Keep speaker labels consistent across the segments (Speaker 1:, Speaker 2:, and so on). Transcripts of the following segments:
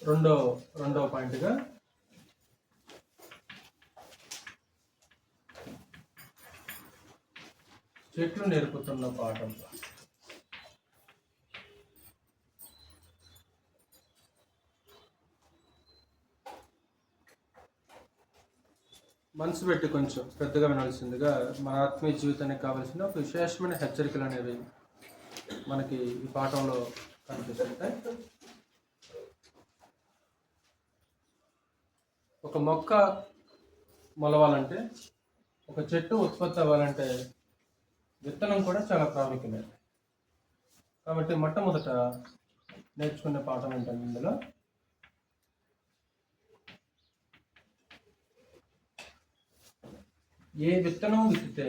Speaker 1: రెండో పాయింట్గా చెట్లు నేర్పుతున్న పాఠం. మనసు పెట్టి కొంచెం పెద్దగా వినాల్సిందిగా, మన ఆత్మీయ జీవితానికి కావాల్సిన ఒక విశేషమైన హెచ్చరికలు అనేవి మనకి ఈ పాఠంలో కనిపిస్తుంటాయి. ఒక మొక్క మొలవాలంటే, ఒక చెట్టు ఉత్పత్తి అవ్వాలంటే విత్తనం కూడా చాలా ప్రాముఖ్యమైనది. కాబట్టి మొట్టమొదట నేర్చుకునే పాఠం ఏంటంటే, ఇందులో ఏ విత్తనం విత్తితే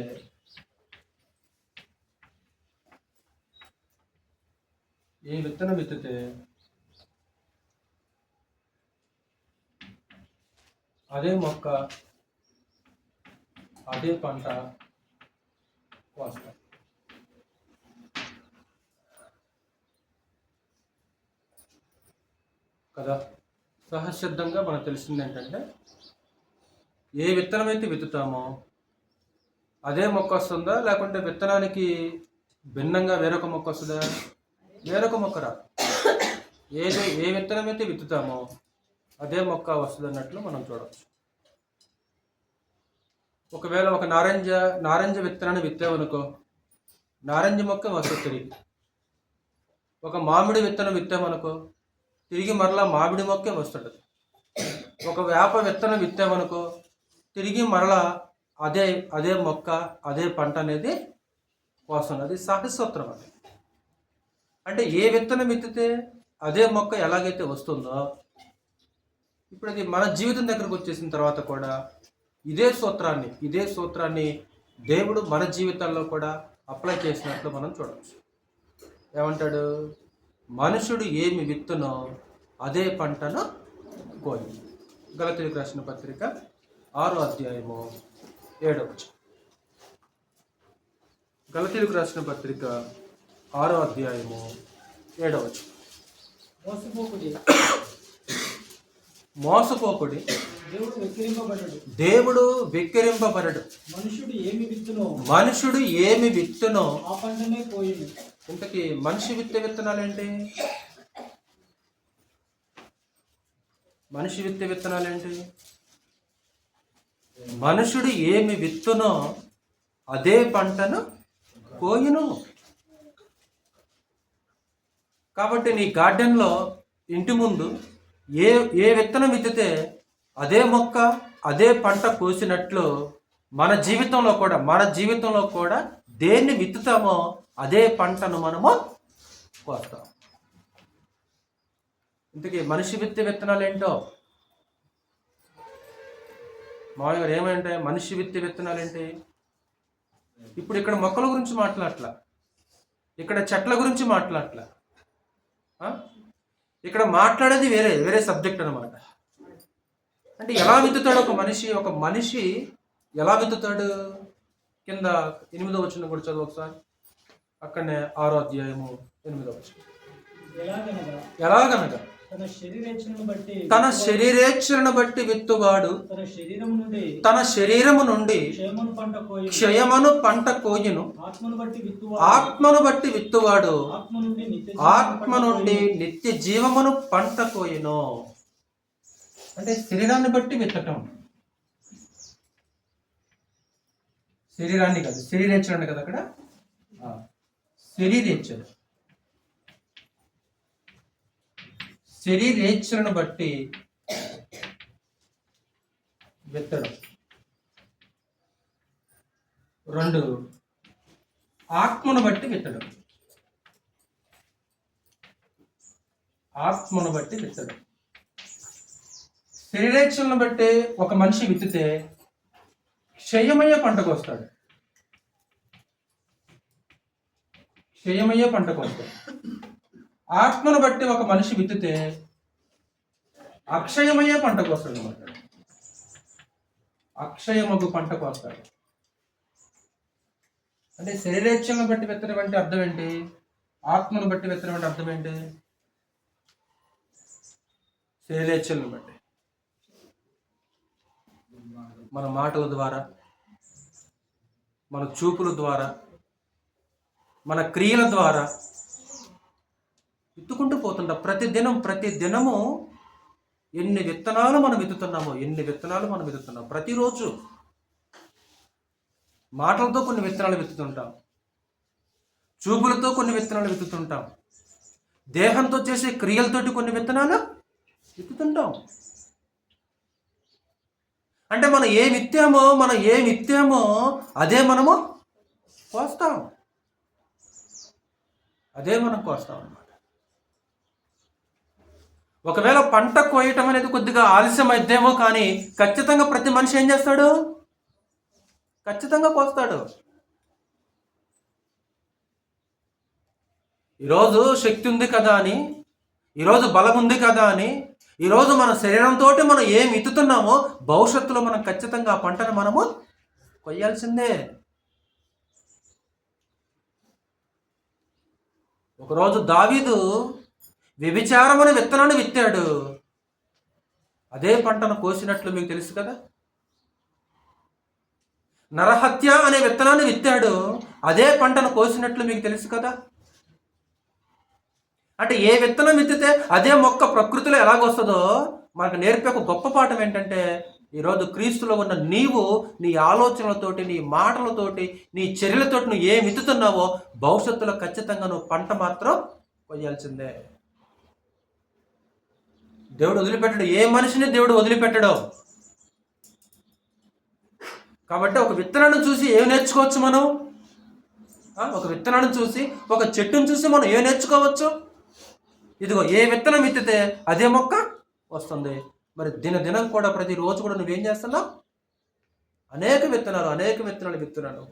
Speaker 1: అదే మొక్క, అదే పంట వస్తాయి కదా. సహజసిద్ధంగా మనకు తెలిసింది ఏంటంటే, ఏ విత్తనం అయితే విత్తుతామో అదే మొక్క వస్తుందా, లేకుంటే విత్తనానికి భిన్నంగా వేరొక మొక్క వస్తుందా? వేరొక మొక్క రా. ఏ విత్తనం అయితే విత్తుతామో అదే మొక్క వస్తుంది అన్నట్లు మనం చూడవచ్చు. ఒకవేళ ఒక నారింజ విత్తనాన్ని విత్తామనుకో, నారింజ మొక్క వస్తుంది తిరిగి. ఒక మామిడి విత్తనం విత్తామనుకో, తిరిగి మరలా మామిడి మొక్కే వస్తుంటుంది. ఒక వేప విత్తనం విత్తామనుకో, తిరిగి మరలా అదే మొక్క, అదే పంట అనేది వస్తుంది. అది సహస్వత్రం. అది అంటే ఏ విత్తనం విత్తితే అదే మొక్క ఎలాగైతే వస్తుందో, ఇప్పుడు అది మన జీవితం దగ్గరకు వచ్చేసిన తర్వాత కూడా ఇదే సూత్రాన్ని దేవుడు మన జీవితాల్లో కూడా అప్లై చేసినట్లు మనం చూడవచ్చు. ఏమంటాడు? మనుషుడు ఏమి విత్తునో అదే పంటను కోయి. గలతీయులకు రాసిన పత్రిక 6వ అధ్యాయము 7వ వచనం. గలతీయులకు రాసిన పత్రిక 6వ అధ్యాయము 7వ వచనం. మోసపోకుడి, దేవుడు వెక్కిరింపబడడు. మనుషుడు ఏమి విత్తునో
Speaker 2: ఆ పంటనే కోయును.
Speaker 1: ఇంతకీ మనిషి విత్తే విత్తనాలేంటి? మనుషుడు ఏమి విత్తునో అదే పంటను కోయును. కాబట్టి నీ గార్డెన్లో, ఇంటి ముందు ఏ విత్తనం విత్తితే అదే మొక్క, అదే పంట కోసినట్లు మన జీవితంలో కూడా దేన్ని విత్తుతామో అదే పంటను మనము కోస్తాం. ఇంతకీ మనిషి విత్తే విత్తనాలు ఏంటో మామయ్య గారు ఏమంటే, మనిషి విత్తే విత్తనాలు ఏంటి? ఇప్పుడు ఇక్కడ మొక్కల గురించి మాట్లాడట్లా, ఇక్కడ చెట్ల గురించి మాట్లాడట్లా, ఇక్కడ మాట్లాడేది వేరే సబ్జెక్ట్ అనమాట. అంటే ఎలా విత్తుతాడు ఒక మనిషి ఎలా విత్తుతాడు? కింద 8వ వచనం కూడా చదువు ఒకసారి. అక్కడనే 6వ అధ్యాయము 8వ వచనం. ఎలాగనగా తన శరీరేచ్ఛను బట్టి విత్తువాడు తన శరీరము నుండి క్షయమును పంట కోయును. ఆత్మను బట్టి విత్తువాడు ఆత్మ నుండి నిత్య జీవమును పంట కోయును. అంటే శరీరాన్ని బట్టి విత్తటం. శరీరాన్ని కాదు, శరీరేచ్ఛను కదా అక్కడ. శరీరేచ్ఛను బట్టి విత్తడం. 2, ఆత్మను బట్టి విత్తడం. శరీరేచ్ఛలను బట్టి ఒక మనిషి విత్తితే క్షయమయ్యే పంటకు వస్తాడు. ఆత్మను బట్టి ఒక మనిషి విత్తితే అక్షయమయ్యే పంటకు వస్తాడు అన్నమాట. అక్షయమగు పంటకు వస్తాడు. అంటే శరీరేచ్ఛలను బట్టి విత్తడం అంటే అర్థం ఏంటి? ఆత్మను బట్టి విత్తడం అంటే అర్థం ఏంటి? శ్రేలేచ్ఛలను బట్టి, మన మాటల ద్వారా, మన చూపుల ద్వారా, మన క్రియల ద్వారా విత్తుకుంటూ పోతుంటాం. ప్రతి దినము ఎన్ని విత్తనాలు మనం విత్తుతున్నాం. ప్రతిరోజు మాటలతో కొన్ని విత్తనాలు విత్తుతుంటాం, చూపులతో కొన్ని విత్తనాలు విత్తుతుంటాం, దేహంతో చేసే క్రియలతోటి కొన్ని విత్తనాలు విత్తుతుంటాం. అంటే మనం ఏం విత్తామో అదే మనము కోస్తాం. అన్నమాట. ఒకవేళ పంట కోయటం అనేది కొద్దిగా ఆలస్యం అయిద్దేమో, కానీ ఖచ్చితంగా ప్రతి మనిషి ఏం చేస్తాడు? ఖచ్చితంగా కోస్తాడు. ఈరోజు శక్తి ఉంది కదా అని, ఈరోజు బలం ఉంది కదా అని, ఈరోజు మన శరీరంతో మనం ఏం విత్తుతున్నామో భవిష్యత్తులో మనం ఖచ్చితంగా ఆ పంటను మనము కొయ్యాల్సిందే. ఒకరోజు దావీదు వ్యభిచారం అనే విత్తనాన్ని విత్తాడు. అదే పంటను కోసినట్లు మీకు తెలుసు కదా. నరహత్య అనే విత్తనాన్ని విత్తాడు. అదే పంటను కోసినట్లు మీకు తెలుసు కదా. అంటే ఏ విత్తనం విత్తితే అదే మొక్క ప్రకృతిలో ఎలాగొస్తుందో మనకు నేర్పే ఒక గొప్ప పాఠం ఏంటంటే, ఈరోజు క్రీస్తులో ఉన్న నీవు నీ ఆలోచనలతోటి, నీ మాటలతోటి, నీ చర్యలతోటి నువ్వు ఏం విత్తుతున్నావో భవిష్యత్తులో ఖచ్చితంగా నువ్వు పంట మాత్రం కొయ్యాల్సిందే. దేవుడు వదిలిపెట్టడు, ఏ మనిషిని దేవుడు వదిలిపెట్టడు. కాబట్టి ఒక విత్తనాన్ని చూసి ఏం నేర్చుకోవచ్చు మనం? ఒక విత్తనాన్ని చూసి, ఒక చెట్టును చూసి మనం ఏం నేర్చుకోవచ్చు? ఇదిగో ఏ విత్తనం విత్తితే అదే మొక్క వస్తుంది. మరి దినం కూడా ప్రతిరోజు కూడా నువ్వేం చేస్తున్నావు? అనేక విత్తనాలు విత్తున్నాను.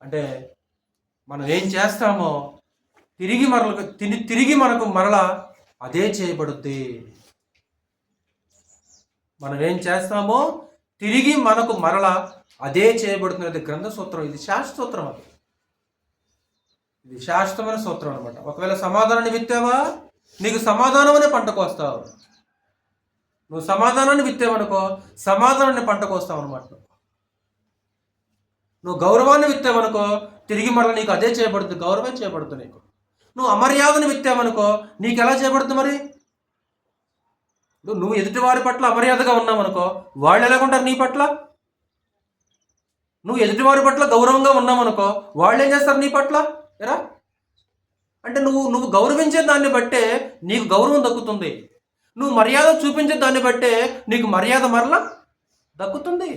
Speaker 1: అంటే మనం ఏం చేస్తామో తిరిగి మనకు మరలా అదే చేయబడుద్ది. మనం ఏం చేస్తామో తిరిగి మనకు మరలా అదే చేయబడుతున్నది గ్రంథ సూత్రం. ఇది శాశ్వత సూత్రం. ఇది శాశ్వతమైన సూత్రం అనమాట. ఒకవేళ సమాధానాన్ని విత్తావా, నీకు సమాధానం అనే పంటకు వస్తావు. నువ్వు సమాధానాన్ని విత్తావనుకో, సమాధానాన్ని పంటకు వస్తావు అనమాట. నువ్వు గౌరవాన్ని విత్తావనుకో, తిరిగి మరలా నీకు అదే చేయబడుతుంది, గౌరవం చేయబడుతుంది నీకు. నువ్వు అమర్యాదను విత్తావనుకో, నీకు ఎలా చేయబడుతుంది? మరి నువ్వు ఎదుటివారి పట్ల అమర్యాదగా ఉన్నావనుకో, వాళ్ళు ఎలాగుంటారు నీ పట్ల? నువ్వు ఎదుటివారి పట్ల గౌరవంగా ఉన్నావనుకో, వాళ్ళు ఏం చేస్తారు నీ పట్ల? ఎరా అంటే నువ్వు గౌరవించే దాన్ని బట్టే నీకు గౌరవం దక్కుతుంది. నువ్వు మర్యాద చూపించే దాన్ని బట్టే నీకు మర్యాద మరలా దక్కుతుంది.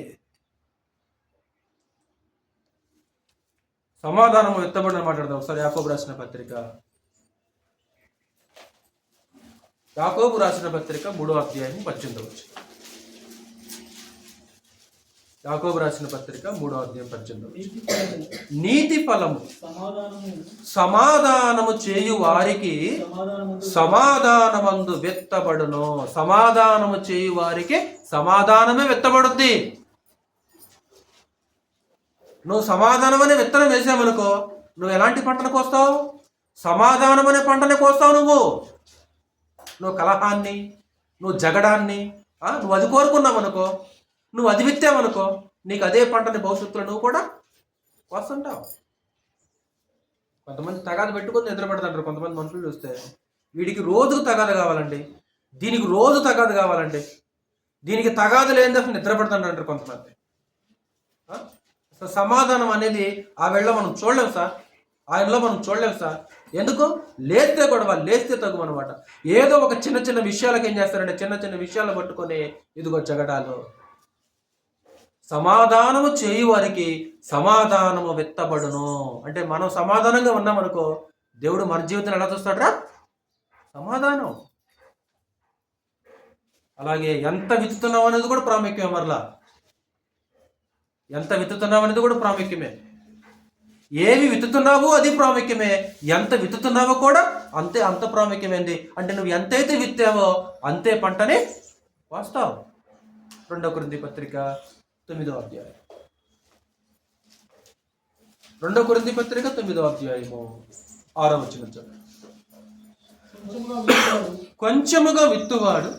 Speaker 1: సమాధానము విత్తబడిన మాట్లాడదాం ఒకసారి. యాకోబు రాసిన పత్రిక 3వ అధ్యాయం 18. యాకోబు రాసిన పత్రిక 3వ అధ్యాయం 18. నీతి ఫలము సమాధానము చేయు వారికి సమాధానమందు విత్తబడును. సమాధానము చేయు వారికి సమాధానమే విత్తబడుద్ది. నువ్వు సమాధానం అనే విత్తనం వేసావనుకో, నువ్వు ఎలాంటి పంటను కోస్తావు? సమాధానం అనే పంటనే కోస్తావు. నువ్వు కలహాన్ని, నువ్వు జగడాన్ని, నువ్వు అది కోరుకున్నావు అనుకో, నువ్వు అది విత్తావనుకో, నీకు అదే పంటని భవిష్యత్తులో నువ్వు కూడా కోస్తుంటావు. కొంతమంది తగాదు పెట్టుకొని నిద్రపడతారు. కొంతమంది మనుషులు చూస్తే వీడికి రోజుకు తగాదు కావాలండి, దీనికి రోజు తగాదు కావాలండి, దీనికి తగాదు లేని అసలు నిద్రపడతాంటారు కొంతమంది. సమాధానం అనేది ఆ వేళ మనం చూడలేము సార్, ఆయనలో మనం చూడలేము సార్. ఎందుకు? లేస్తే గొడవ, లేస్తే తగ్గు అనమాట. ఏదో ఒక చిన్న విషయాలకు ఏం చేస్తారంటే చిన్న విషయాలు పట్టుకొని ఇదిగో జగడాలు. సమాధానము చేయు వారికి సమాధానము విత్తబడును. అంటే మనం సమాధానంగా ఉన్నామనుకో, దేవుడు మన జీవితం ఎలా చూస్తాడరా? సమాధానం. అలాగే ఎంత విత్తుతున్నావు అనేది కూడా ప్రాముఖ్యమే. మరలా ఎంత విత్తుతున్నావు అనేది కూడా ప్రాముఖ్యమే. ఏవి విత్తుతున్నావో అది ప్రాముఖ్యమే, ఎంత విత్తుతున్నావో కూడా అంత ప్రాముఖ్యమైంది. అంటే నువ్వు ఎంతైతే విత్తావో అంతే పంటని కోస్తావు. 2 కొరింథీ పత్రిక 9వ అధ్యాయం. 2 కొరింథీ పత్రిక 9వ అధ్యాయము 6వ వచనం. కొంచెముగా విత్తువాడు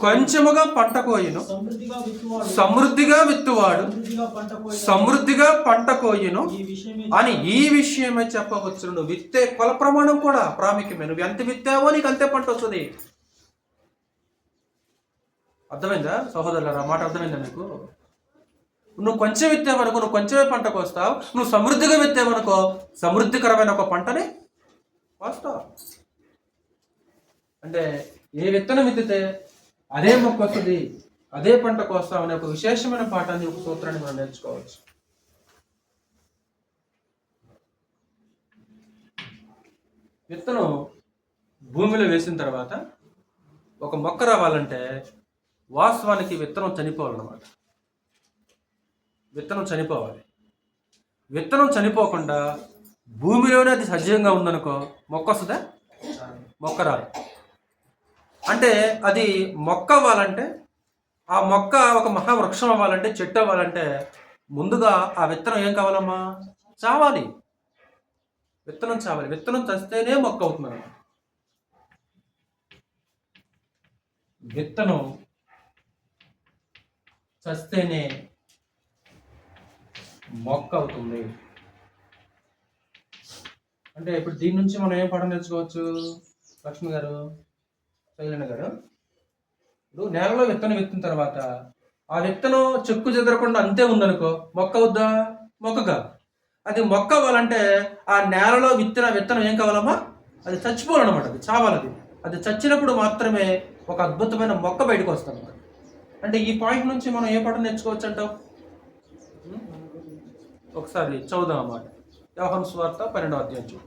Speaker 1: కొంచెముగా పంట కోయును, సమృద్ధిగా విత్తువాడు సమృద్ధిగా పంట కోయును అని ఈ విషయమే చెప్పవచ్చు. నువ్వు విత్తే కొల ప్రమాణం కూడా ప్రాముఖ్యమే. నువ్వు ఎంత విత్తావో నీకు అంతే పంట వస్తుంది. అర్థమైందా సహోదరులారా? మాట అర్థమైందా మీకు? నువ్వు కొంచెం విత్తావనుకో నువ్వు కొంచెమే పంట కోస్తావు. నువ్వు సమృద్ధిగా విత్తావనుకో సమృద్ధికరమైన ఒక పంటని కోస్తావు. అంటే ఏ విత్తనం విత్తితే అదే మొక్క వస్తుంది, అదే పంట కోస్తాం అనే ఒక విశేషమైన పాఠాన్ని, ఒక సూత్రాన్ని మనం నేర్చుకోవచ్చు. విత్తనం భూమిలో వేసిన తర్వాత ఒక మొక్క రావాలంటే వాస్తవానికి విత్తనం చనిపోవాలన్నమాట. విత్తనం చనిపోవాలి. విత్తనం చనిపోకుండా భూమిలోనే అది సజీవంగా ఉందనుకో మొక్క వస్తుందా? మొక్క రాదు. అంటే అది మొక్క అవ్వాలంటే, ఆ మొక్క ఒక మహావృక్షం అవ్వాలంటే, చెట్టు అవ్వాలంటే ముందుగా ఆ విత్తనం ఏం కావాలమ్మా? చావాలి. విత్తనం చావాలి. విత్తనం చస్తేనే మొక్క అవుతుంది. విత్తనం చస్తేనే మొక్క అవుతుంది. అంటే ఇప్పుడు దీని నుంచి మనం ఏం పాఠం నేర్చుకోవచ్చు? లక్ష్మి గారు, శైలన్న గారు, ఇప్పుడు నేలలో విత్తనం విత్తిన తర్వాత ఆ విత్తనం చెక్కు చెదరకుండా అంతే ఉందనుకో మొక్క అవుద్దా? మొక్కగా. అది మొక్క అవ్వాలంటే ఆ నేలలో విత్తనం ఏం కావాలమ్మా? అది చచ్చిపోవాలన్నమాట. అది చావాలి. అది చచ్చినప్పుడు మాత్రమే ఒక అద్భుతమైన మొక్క బయటకు వస్తుంది. అంటే ఈ పాయింట్ నుంచి మనం ఏ పాఠం నేర్చుకోవచ్చు అంటావు? ఒకసారి చదువుదాం అన్నమాట. యోహాను సువార్త 12వ అధ్యాయం.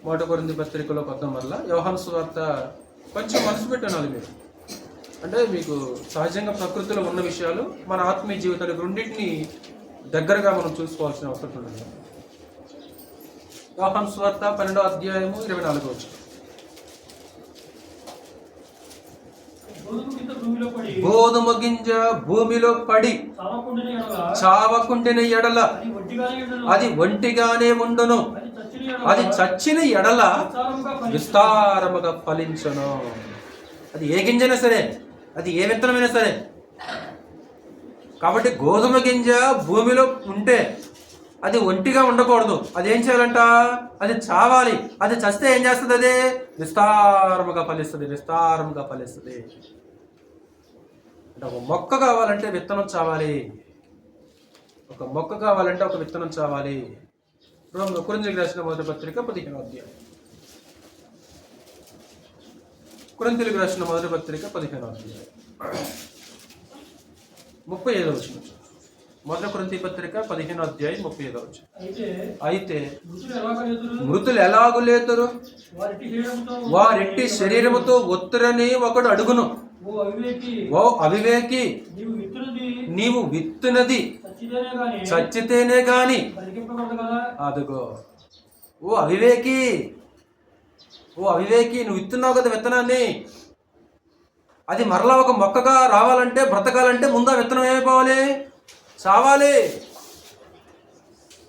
Speaker 1: 1 కొరింథీ పత్రికలో 19 యోహాను సువార్త కొంచెం మనసు పెట్టాలి మీరు. అంటే మీకు సహజంగా ప్రకృతిలో ఉన్న విషయాలు మన ఆత్మీయ జీవితాలకు రెండింటిని దగ్గరగా మనం చూసుకోవాల్సిన అవసరం ఉంది. యోహాను సువార్త 12వ అధ్యాయము 24వ వచనం. గోధుమ గింజ భూమిలో పడి చావకుండిన ఎడల అది ఒంటిగానే ఉండును, అది చచ్చిన ఎడల విస్తారముగా ఫలించును. అది ఏ గింజైనా సరే, అది ఏ విత్తనమైనా సరే. కాబట్టి గోధుమ గింజ భూమిలో ఉంటే అది ఒంటిగా ఉండకూడదు. అది ఏం చేయాలంట? అది చావాలి. అది చస్తే ఏం చేస్తుంది? అది విస్తారముగా ఫలిస్తుంది. విస్తారముగా ఫలిస్తుంది. అంటే ఒక మొక్క కావాలంటే విత్తనం చావాలి. ఒక మొక్క కావాలంటే ఒక విత్తనం చావాలి. కొరింథీయులకు రాసిన మొదటి పత్రిక 15వ అధ్యాయం. కొరింథీయులకు రాసిన మొదటి పత్రిక 15వ అధ్యాయం 35వ వచనం. మొదటి కొరింథీ పత్రిక 15వ అధ్యాయం 35వ వచనం. అయితే మృతులు ఎలాగు లేతురు? వారింటి శరీరముతో ఒత్తురని ఒకడు అడుగును. ఓ అవివేకి, నీవు విత్తునది చచ్చితేనే గాని. అదుగో ఓ అవివేకి, ఓ అవివేకి, నువ్వు విత్తున్నావు కదా విత్తనాన్ని. అది మరలా ఒక మొక్కగా రావాలంటే, బ్రతకాలంటే ముందు ఆ విత్తనం ఏమైపోవాలి? చావాలి.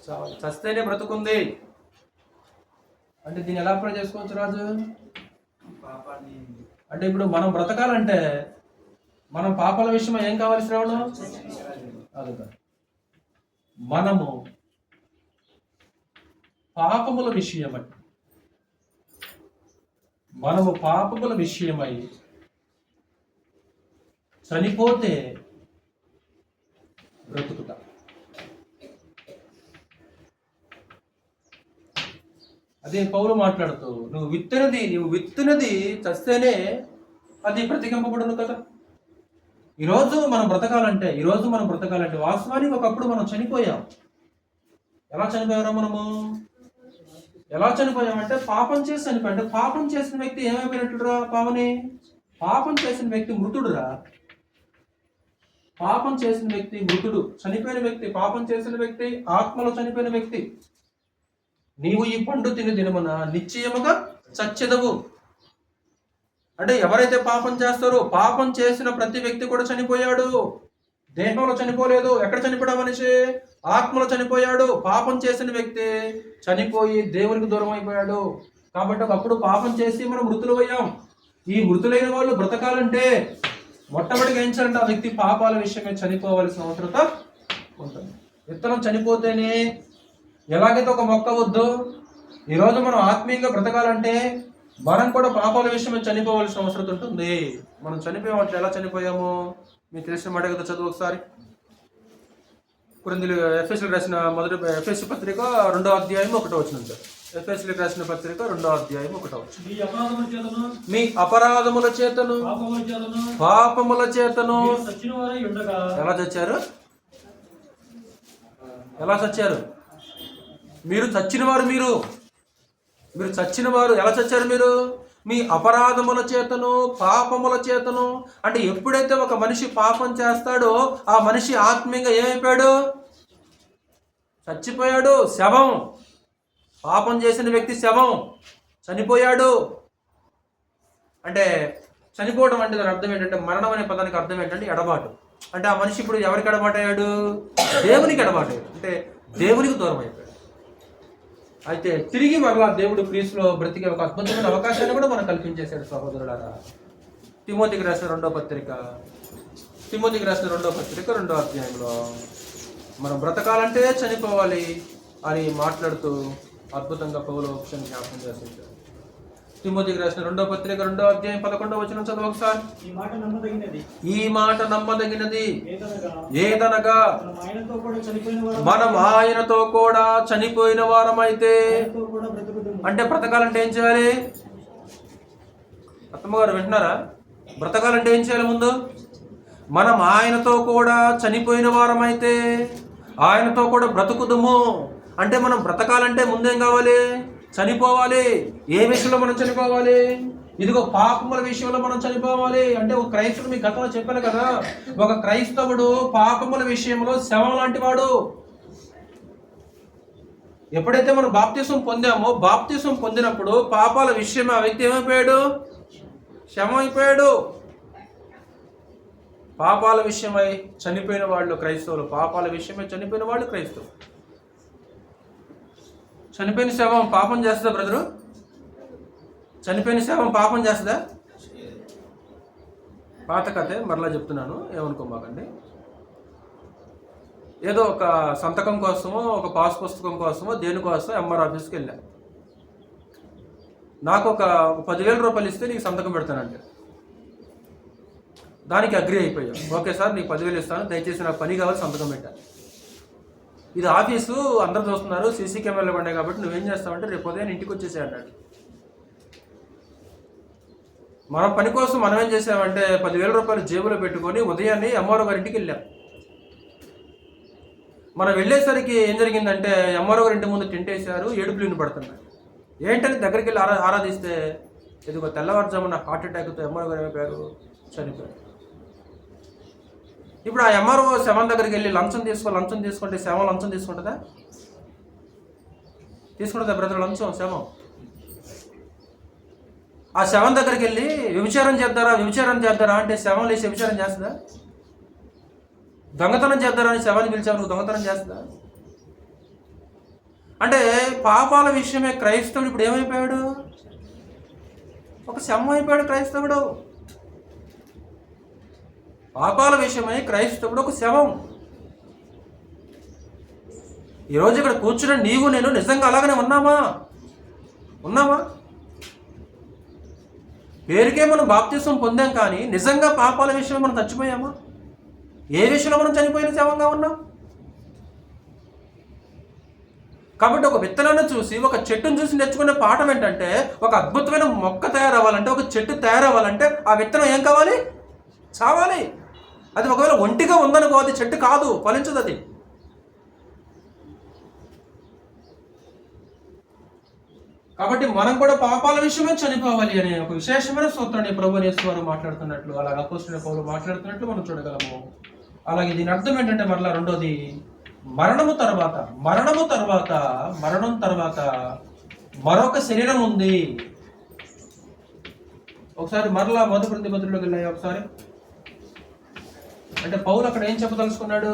Speaker 1: చావాలి. చస్తేనే బ్రతుకుంది. అంటే దీన్ని ఎలా అప్లై చేసుకోవచ్చు రాజు? అంటే ఇప్పుడు మనం బ్రతకాలంటే మనం పాపాల విషయం ఏం కావాలి శ్రవణం? అది మనము పాపముల విషయమై చనిపోతే బ్రతుకుతా. అదే పౌలు మాట్లాడుతూ, నువ్వు విత్తినది చస్తేనే అది బ్రతికింపబడును కదా. ఈరోజు మనం బ్రతకాలంటే వాస్తవానికి ఒకప్పుడు మనం చనిపోయాం. ఎలా చనిపోయారో మనము? ఎలా చనిపోయామంటే పాపం చేసి చనిపోయాం. అంటే పాపం చేసిన వ్యక్తి ఏమైపోయినట్టురా? పాపం చేసిన వ్యక్తి మృతుడురా. పాపం చేసిన వ్యక్తి మృతుడు, చనిపోయిన వ్యక్తి, పాపం చేసిన వ్యక్తి, ఆత్మలో చనిపోయిన వ్యక్తి. నీవు ఈ పండు తిని దినమున నిశ్చయముగా చచ్చెదవు. అంటే ఎవరైతే పాపం చేస్తారో, పాపం చేసిన ప్రతి వ్యక్తి కూడా చనిపోయాడు. దేహంలో చనిపోలేదు. ఎక్కడ చనిపోయాడు మనిషి? ఆత్మలో చనిపోయాడు. పాపం చేసిన వ్యక్తి చనిపోయి దేవునికి దూరం అయిపోయాడు. కాబట్టి ఒకప్పుడు పాపం చేసి మనం మృతులు అయ్యాం. ఈ మృతులైన వాళ్ళు బ్రతకాలంటే మొట్టమొదటిగా ఏం చేయాలంటే ఆ వ్యక్తి పాపాల విషయమే చనిపోవాల్సిన అవసరత ఉంటుంది. విత్తనం చనిపోతేనే, ఎలాగైతే ఒక మొక్క వద్దు, ఈరోజు మనం ఆత్మీయంగా బ్రతకాలంటే మనం కూడా పాపాల విషయమే చనిపోవాల్సిన అవసరం ఉంటుంది. మనం చనిపోయామంటే ఎలా చనిపోయాము మీకు తెలిసిన మాట కదా, చదువు ఒకసారి. కొరింథీయులు ఎఫెసీయులకు రాసిన ఎఫెసీ పత్రిక 2వ అధ్యాయం 1వ వచనం. ఎఫెసీయులకు రాసిన పత్రిక 2వ అధ్యాయం 1వ వచనం. మీ అపరాధముల చేతను పాపముల చేతను ఎలా చచ్చారు? ఎలా చచ్చారు? మీరు చచ్చిన వారు. మీరు చచ్చిన వారు. ఎలా చచ్చారు మీరు? మీ అపరాధముల చేతను పాపముల చేతను. అంటే ఎప్పుడైతే ఒక మనిషి పాపం చేస్తాడో ఆ మనిషి ఆత్మీయంగా ఏమైపోయాడు? చచ్చిపోయాడు. శవం. పాపం చేసిన వ్యక్తి శవం, చనిపోయాడు. అంటే చనిపోవడం అంటే దాని అర్థం ఏంటంటే, మరణం అనే పదానికి అర్థం ఏంటంటే ఎడబాటు. అంటే ఆ మనిషి ఇప్పుడు ఎవరికి ఎడబాటయ్యాడు? దేవునికి ఎడబాటయ్యాడు. అంటే దేవునికి దూరం అయిపోయాడు. అయితే తిరిగి మరలా దేవుడు క్రీస్తులో బ్రతికే ఒక అద్భుతమైన అవకాశాన్ని కూడా మనం కల్పించేశాడు సహోదరులారా. తిమోతికి రాసిన 2వ పత్రిక 2వ అధ్యాయంలో మనం బ్రతకాలంటే చనిపోవాలి అని మాట్లాడుతూ అద్భుతంగా పౌలు విషయాన్ని జ్ఞాపకం చేస్తుంటాడు. తిమోతికి రాసిన 2వ పత్రిక 2వ అధ్యాయం 11వ వచనం చదువు ఒకసారి. ఈ మాట నమ్మదగినది ఏదనగా మనం ఆయనతో కూడా చనిపోయిన వారమైతే. అంటే బ్రతకాలంటే ఏం చేయాలి? అత్తమ్మగారు వింటున్నారా? బ్రతకాలంటే ఏం చేయాలి? ముందు మనం ఆయనతో కూడా చనిపోయిన వారమైతే ఆయనతో కూడా బ్రతుకుదుము. అంటే మనం బ్రతకాలంటే ముందేం కావాలి? చనిపోవాలి. ఏ విషయంలో మనం చనిపోవాలి? ఇదిగో పాపముల విషయంలో మనం చనిపోవాలి. అంటే ఒక క్రైస్తవుడు, మీకు గతంలో చెప్పాను కదా, ఒక క్రైస్తవుడు పాపముల విషయంలో శవం లాంటి వాడు. ఎప్పుడైతే మనం బాప్తిసం పొందామో, బాప్తిసం పొందినప్పుడు పాపాల విషయం ఆ వ్యక్తి ఏమైపోయాడు? శవం అయిపోయాడు. పాపాల విషయమై చనిపోయిన వాళ్ళు క్రైస్తవులు. పాపాల విషయమై చనిపోయిన వాళ్ళు క్రైస్తవులు. చనిపోయిన శవం పాపం చేస్తుందా బ్రదరు? చనిపోయిన శవం పాపం చేస్తుందా? పాత కథే, మరలా చెప్తున్నాను, ఏమనుకోమాకండి. ఏదో ఒక సంతకం కోసమో, ఒక పాస్ పుస్తకం కోసమో, దేనికోసం ఎంఆర్ ఆఫీస్కి వెళ్ళా. నాకు ఒక 10,000 రూపాయలు ఇస్తే నీకు సంతకం పెడతానంటే దానికి అగ్రి అయిపోయాం. ఓకే సార్, నీకు 10,000 ఇస్తాను, దయచేసి నాకు పని కావాలి, సంతకం పెట్టాను. ఇది ఆఫీసు, అందరూ చూస్తున్నారు, సీసీ కెమెరాలు పడ్డాయి కాబట్టి నువ్వేం చేస్తావంటే రేపు ఉదయం ఇంటికి వచ్చేసే అన్నాడు. మన పని కోసం మనం ఏం చేసామంటే 10,000 రూపాయలు జేబులో పెట్టుకొని ఉదయాన్నే ఎంఆర్ఓ గారి ఇంటికి వెళ్ళాం. మనం వెళ్ళేసరికి ఏం జరిగిందంటే ఎంఆర్ఓ గారి ఇంటి ముందు టెంట్ వేశారు, ఏడుపులు వినపడుతున్నాయి. ఏంటని దగ్గరికి వెళ్ళి ఆరాధిస్తే ఇదిగో తెల్లవారుజామున హార్ట్ అటాక్తో ఎంఆర్ఓ గారు ఏమైపోయారు? చనిపోయారు. ఇప్పుడు ఆ ఎంఆర్ఓ శవం దగ్గరికి వెళ్ళి లంచం తీసుకుంటే శవం లంచం తీసుకుంటుందా? తీసుకుంటుందా బ్రదర్ లంచం? శవం ఆ శవం దగ్గరికి వెళ్ళి వ్యభిచారం చేద్దారా అంటే శవం లేచి వ్యభిచారం చేస్తుందా? దొంగతనం చేద్దారా అని శవాన్ని పిలిచావు, దొంగతనం చేస్తుందా? అంటే పాపాల విషయమే క్రైస్తవుడు ఇప్పుడు ఏమైపోయాడు? ఒక శవం అయిపోయాడు క్రైస్తవుడు. పాపాల విషయమై క్రైస్తవుడు ఒక శవం. ఈరోజు ఇక్కడ కూర్చున్న నీవు నేను నిజంగా అలాగనే ఉన్నామా? పేరుకే మనం బాప్తిసం పొందాం, కానీ నిజంగా పాపాల విషయంలో మనం చచ్చిపోయామా? ఏ విషయంలో మనం చనిపోయిన శవంగా ఉన్నాం? కాబట్టి ఒక విత్తనాన్ని చూసి, ఒక చెట్టును చూసి నేర్చుకునే పాఠం ఏంటంటే, ఒక అద్భుతమైన మొక్క తయారవ్వాలంటే, ఒక చెట్టు తయారవ్వాలంటే ఆ విత్తనం ఏం కావాలి? చావాలి. అది ఒకవేళ ఒంటిగా ఉందనుకో, అది చెట్టు కాదు, ఫలించదు అది. కాబట్టి మనం కూడా పాపాల విషయమే చనిపోవాలి అనే ఒక విశేషమైన సూత్రాన్ని ప్రభువు యేసు వారు మాట్లాడుతున్నట్లు, అలాగే అపోస్తలుడైన పౌలు మాట్లాడుతున్నట్లు మనం చూడగలము. అలాగే దీని అర్థం ఏంటంటే, మరలా రెండోది, మరణం తర్వాత మరొక శరీరం ఉంది. ఒకసారి మరలా మొదటి కొరింథీయులకు వెళ్ళాయి ఒకసారి. అంటే పౌలు అక్కడ ఏం చెప్పదలుచుకున్నాడు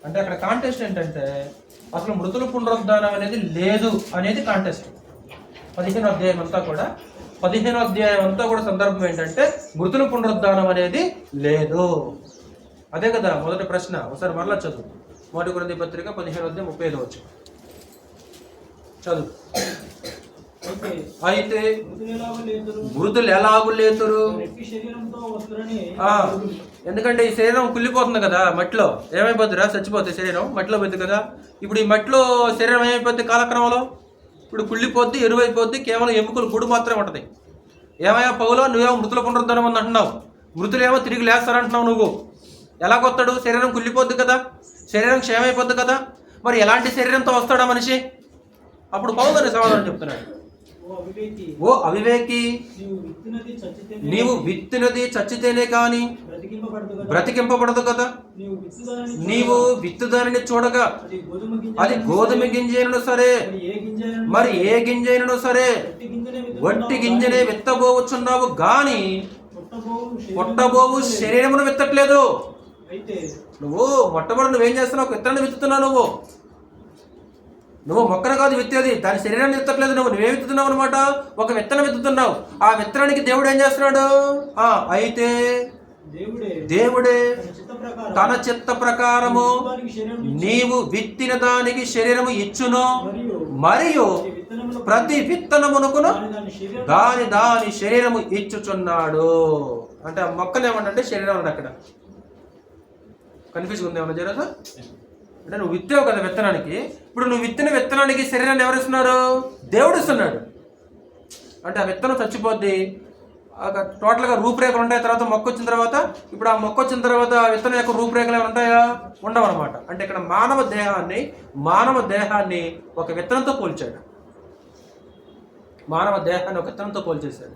Speaker 1: అంటే, అక్కడ కాంటెస్ట్ ఏంటంటే అసలు మృతుల పునరుద్ధానం అనేది లేదు అనేది కాంటెస్ట్. 15వ అధ్యాయం అంతా కూడా 15వ అధ్యాయం అంతా కూడా సందర్భం ఏంటంటే మృతుల పునరుద్ధానం అనేది లేదు. అదే కదా మొదటి ప్రశ్న. ఒకసారి మరలా చదువు. 1 కొరింథీ పత్రిక 15వ అధ్యాయం 35వ వచనం చదువు. అయితే మృతులు ఎలాగూ లేతురు, ఎందుకంటే ఈ శరీరం కుళ్ళిపోతుంది కదా, మట్టిలో ఏమైపోతుందిరా, చచ్చిపోతుంది శరీరం, మట్టిలో పోతుంది కదా. ఇప్పుడు ఈ మట్టిలో శరీరం ఏమైపోద్ది కాలక్రమంలో? ఇప్పుడు కుళ్ళిపోద్ది, ఎరువైపోద్ది, కేవలం ఎముకలు గుడి మాత్రమే ఉంటుంది. ఏమయ్యా పౌలో, నువ్వేమో మృతుల పునరుద్ధరణ ఉంది అంటున్నావు, మృతులేమో తిరిగి లేస్తారంటున్నావు. నువ్వు ఎలాగొస్తాడు? శరీరం కుళ్ళిపోద్ది కదా, శరీరం క్షయమైపోద్ది కదా, మరి ఎలాంటి శరీరంతో వస్తాడా మనిషి? అప్పుడు పౌలు అని సమాధానం చెప్తున్నాడు. ఓ అవివేకి, నీవు విత్తినది చచ్చితేనే కాని బ్రతికింపబడదు కదా. నీవు విత్తుదానిని చూడగా అది గోధుమ గింజైనను సరే, మరి ఏ గింజైనను సరే వట్టి గింజనే విత్తబోవచ్చున్నావు గాని పుట్టబోవు శరీరమును విత్తట్లేదు. నువ్వు మొట్టమొదటి నువ్వేం చేస్తున్నావు? ఒక విత్తనాన్ని విత్తుతున్నావు. నువ్వు మొక్కను కాదు విత్తేది, దాని శరీరాన్ని విత్తట్లేదు. నువ్వేం విత్తుతున్నావు అనమాట? ఒక విత్తనం విత్తుతున్నావు. ఆ విత్తనానికి దేవుడు ఏం చేస్తున్నాడు? అయితే దేవుడే తన చిత్త ప్రకారము నీవు విత్తిన దానికి శరీరము ఇచ్చును, మరియు ప్రతి విత్తనమునకును దాని దాని శరీరము ఇచ్చుచున్నాడు. అంటే ఆ మొక్కనేమంటే శరీరం అంటే అక్కడ కన్ఫ్యూజ్ ఉంది ఏమన్నా జరగదు. అంటే నువ్వు విత్తావు కదా విత్తనానికి, ఇప్పుడు నువ్వు విత్తిన విత్తనానికి శరీరాన్ని ఎవరు ఇస్తున్నారు? దేవుడు ఇస్తున్నాడు. అంటే ఆ విత్తనం చచ్చిపోద్ది, టోటల్గా రూపురేఖలు ఉంటాయి. తర్వాత మొక్క వచ్చిన తర్వాత, ఇప్పుడు ఆ మొక్క వచ్చిన తర్వాత విత్తనం యొక్క రూపురేఖలు ఏమైనా ఉంటాయా? ఉండవన్నమాట. అంటే ఇక్కడ మానవ దేహాన్ని ఒక విత్తనంతో పోల్చాడు. మానవ దేహాన్ని ఒక విత్తనంతో పోల్చేశాడు.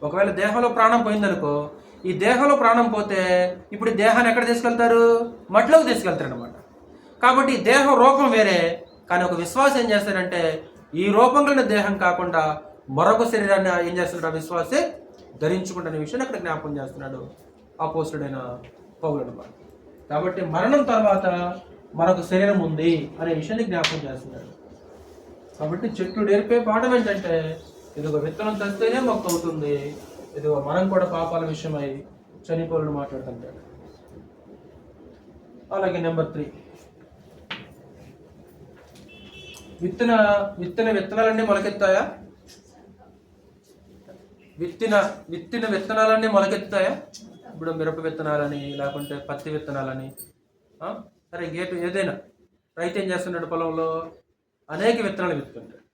Speaker 1: ఒకవేళ దేహంలో ప్రాణం పోయిందనుకో, ఈ దేహంలో ప్రాణం పోతే ఇప్పుడు ఈ దేహాన్ని ఎక్కడ తీసుకెళ్తారు? మట్టిలోకి తీసుకెళ్తారు అనమాట. కాబట్టి ఈ దేహం రూపం వేరే, కానీ ఒక విశ్వాసం ఏం చేస్తాడంటే ఈ రూపం కలిగిన దేహం కాకుండా మరొక శరీరాన్ని ఏం చేస్తున్నాడు? ఆ విశ్వాసే ధరించుకుంటున్న విషయాన్ని అక్కడ జ్ఞాపకం చేస్తున్నాడు అపోస్తలుడైన పౌలు అన్నమాట. కాబట్టి మరణం తర్వాత మరొక శరీరం ఉంది అనే విషయాన్ని జ్ఞాపకం చేస్తున్నాడు. కాబట్టి చెట్లు నేర్పే పాఠం ఏంటంటే ఇదిగో విత్తనం తెస్తేనే మొక్క అవుతుంది, ఇదిగో మనం కూడా పాపాల విషయమై చనిపోవాలని మాట్లాడుతుంటాడు. అలాగే నెంబర్ 3, విత్తనాలన్నీ మొలకెత్తాయా? విత్తిన విత్తనాలన్నీ మొలకెత్తాయా? ఇప్పుడు మిరప విత్తనాలని, లేకుంటే పత్తి విత్తనాలని, సరే ఏదైనా రైతు ఏం చేస్తున్నాడు? పొలంలో అనేక విత్తనాలు విత్తుతుంటాడు.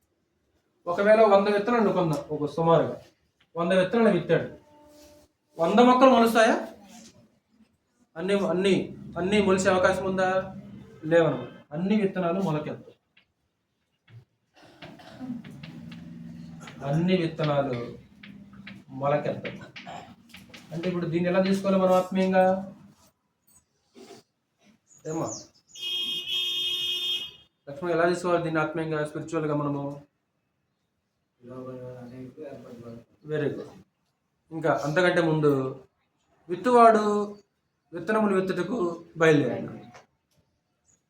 Speaker 1: ఒకవేళ 100 విత్తనాలు అనుకుందాం, ఒక సుమారుగా 100 విత్తనాలు విత్తాడు. 100 మొక్కలు మొలుస్తాయా? అన్నీ మొలిసే అవకాశం ఉందా? లేవన్నమాట. అన్ని విత్తనాలు మొలకెత్తాయి. అన్ని విత్తనాలు మొలకెత్తాయి. అంటే ఇప్పుడు దీన్ని ఎలా తీసుకోవాలి మనం ఆత్మీయంగా? ఏమా లక్ష్మణ్, ఎలా తీసుకోవాలి దీన్ని ఆత్మీయంగా, స్పిరిచువల్గా మనము? Very good. ఇంకా అంతకంటే ముందు విత్తువాడు విత్తనములు విత్తుటకు బయలుదేరాడు.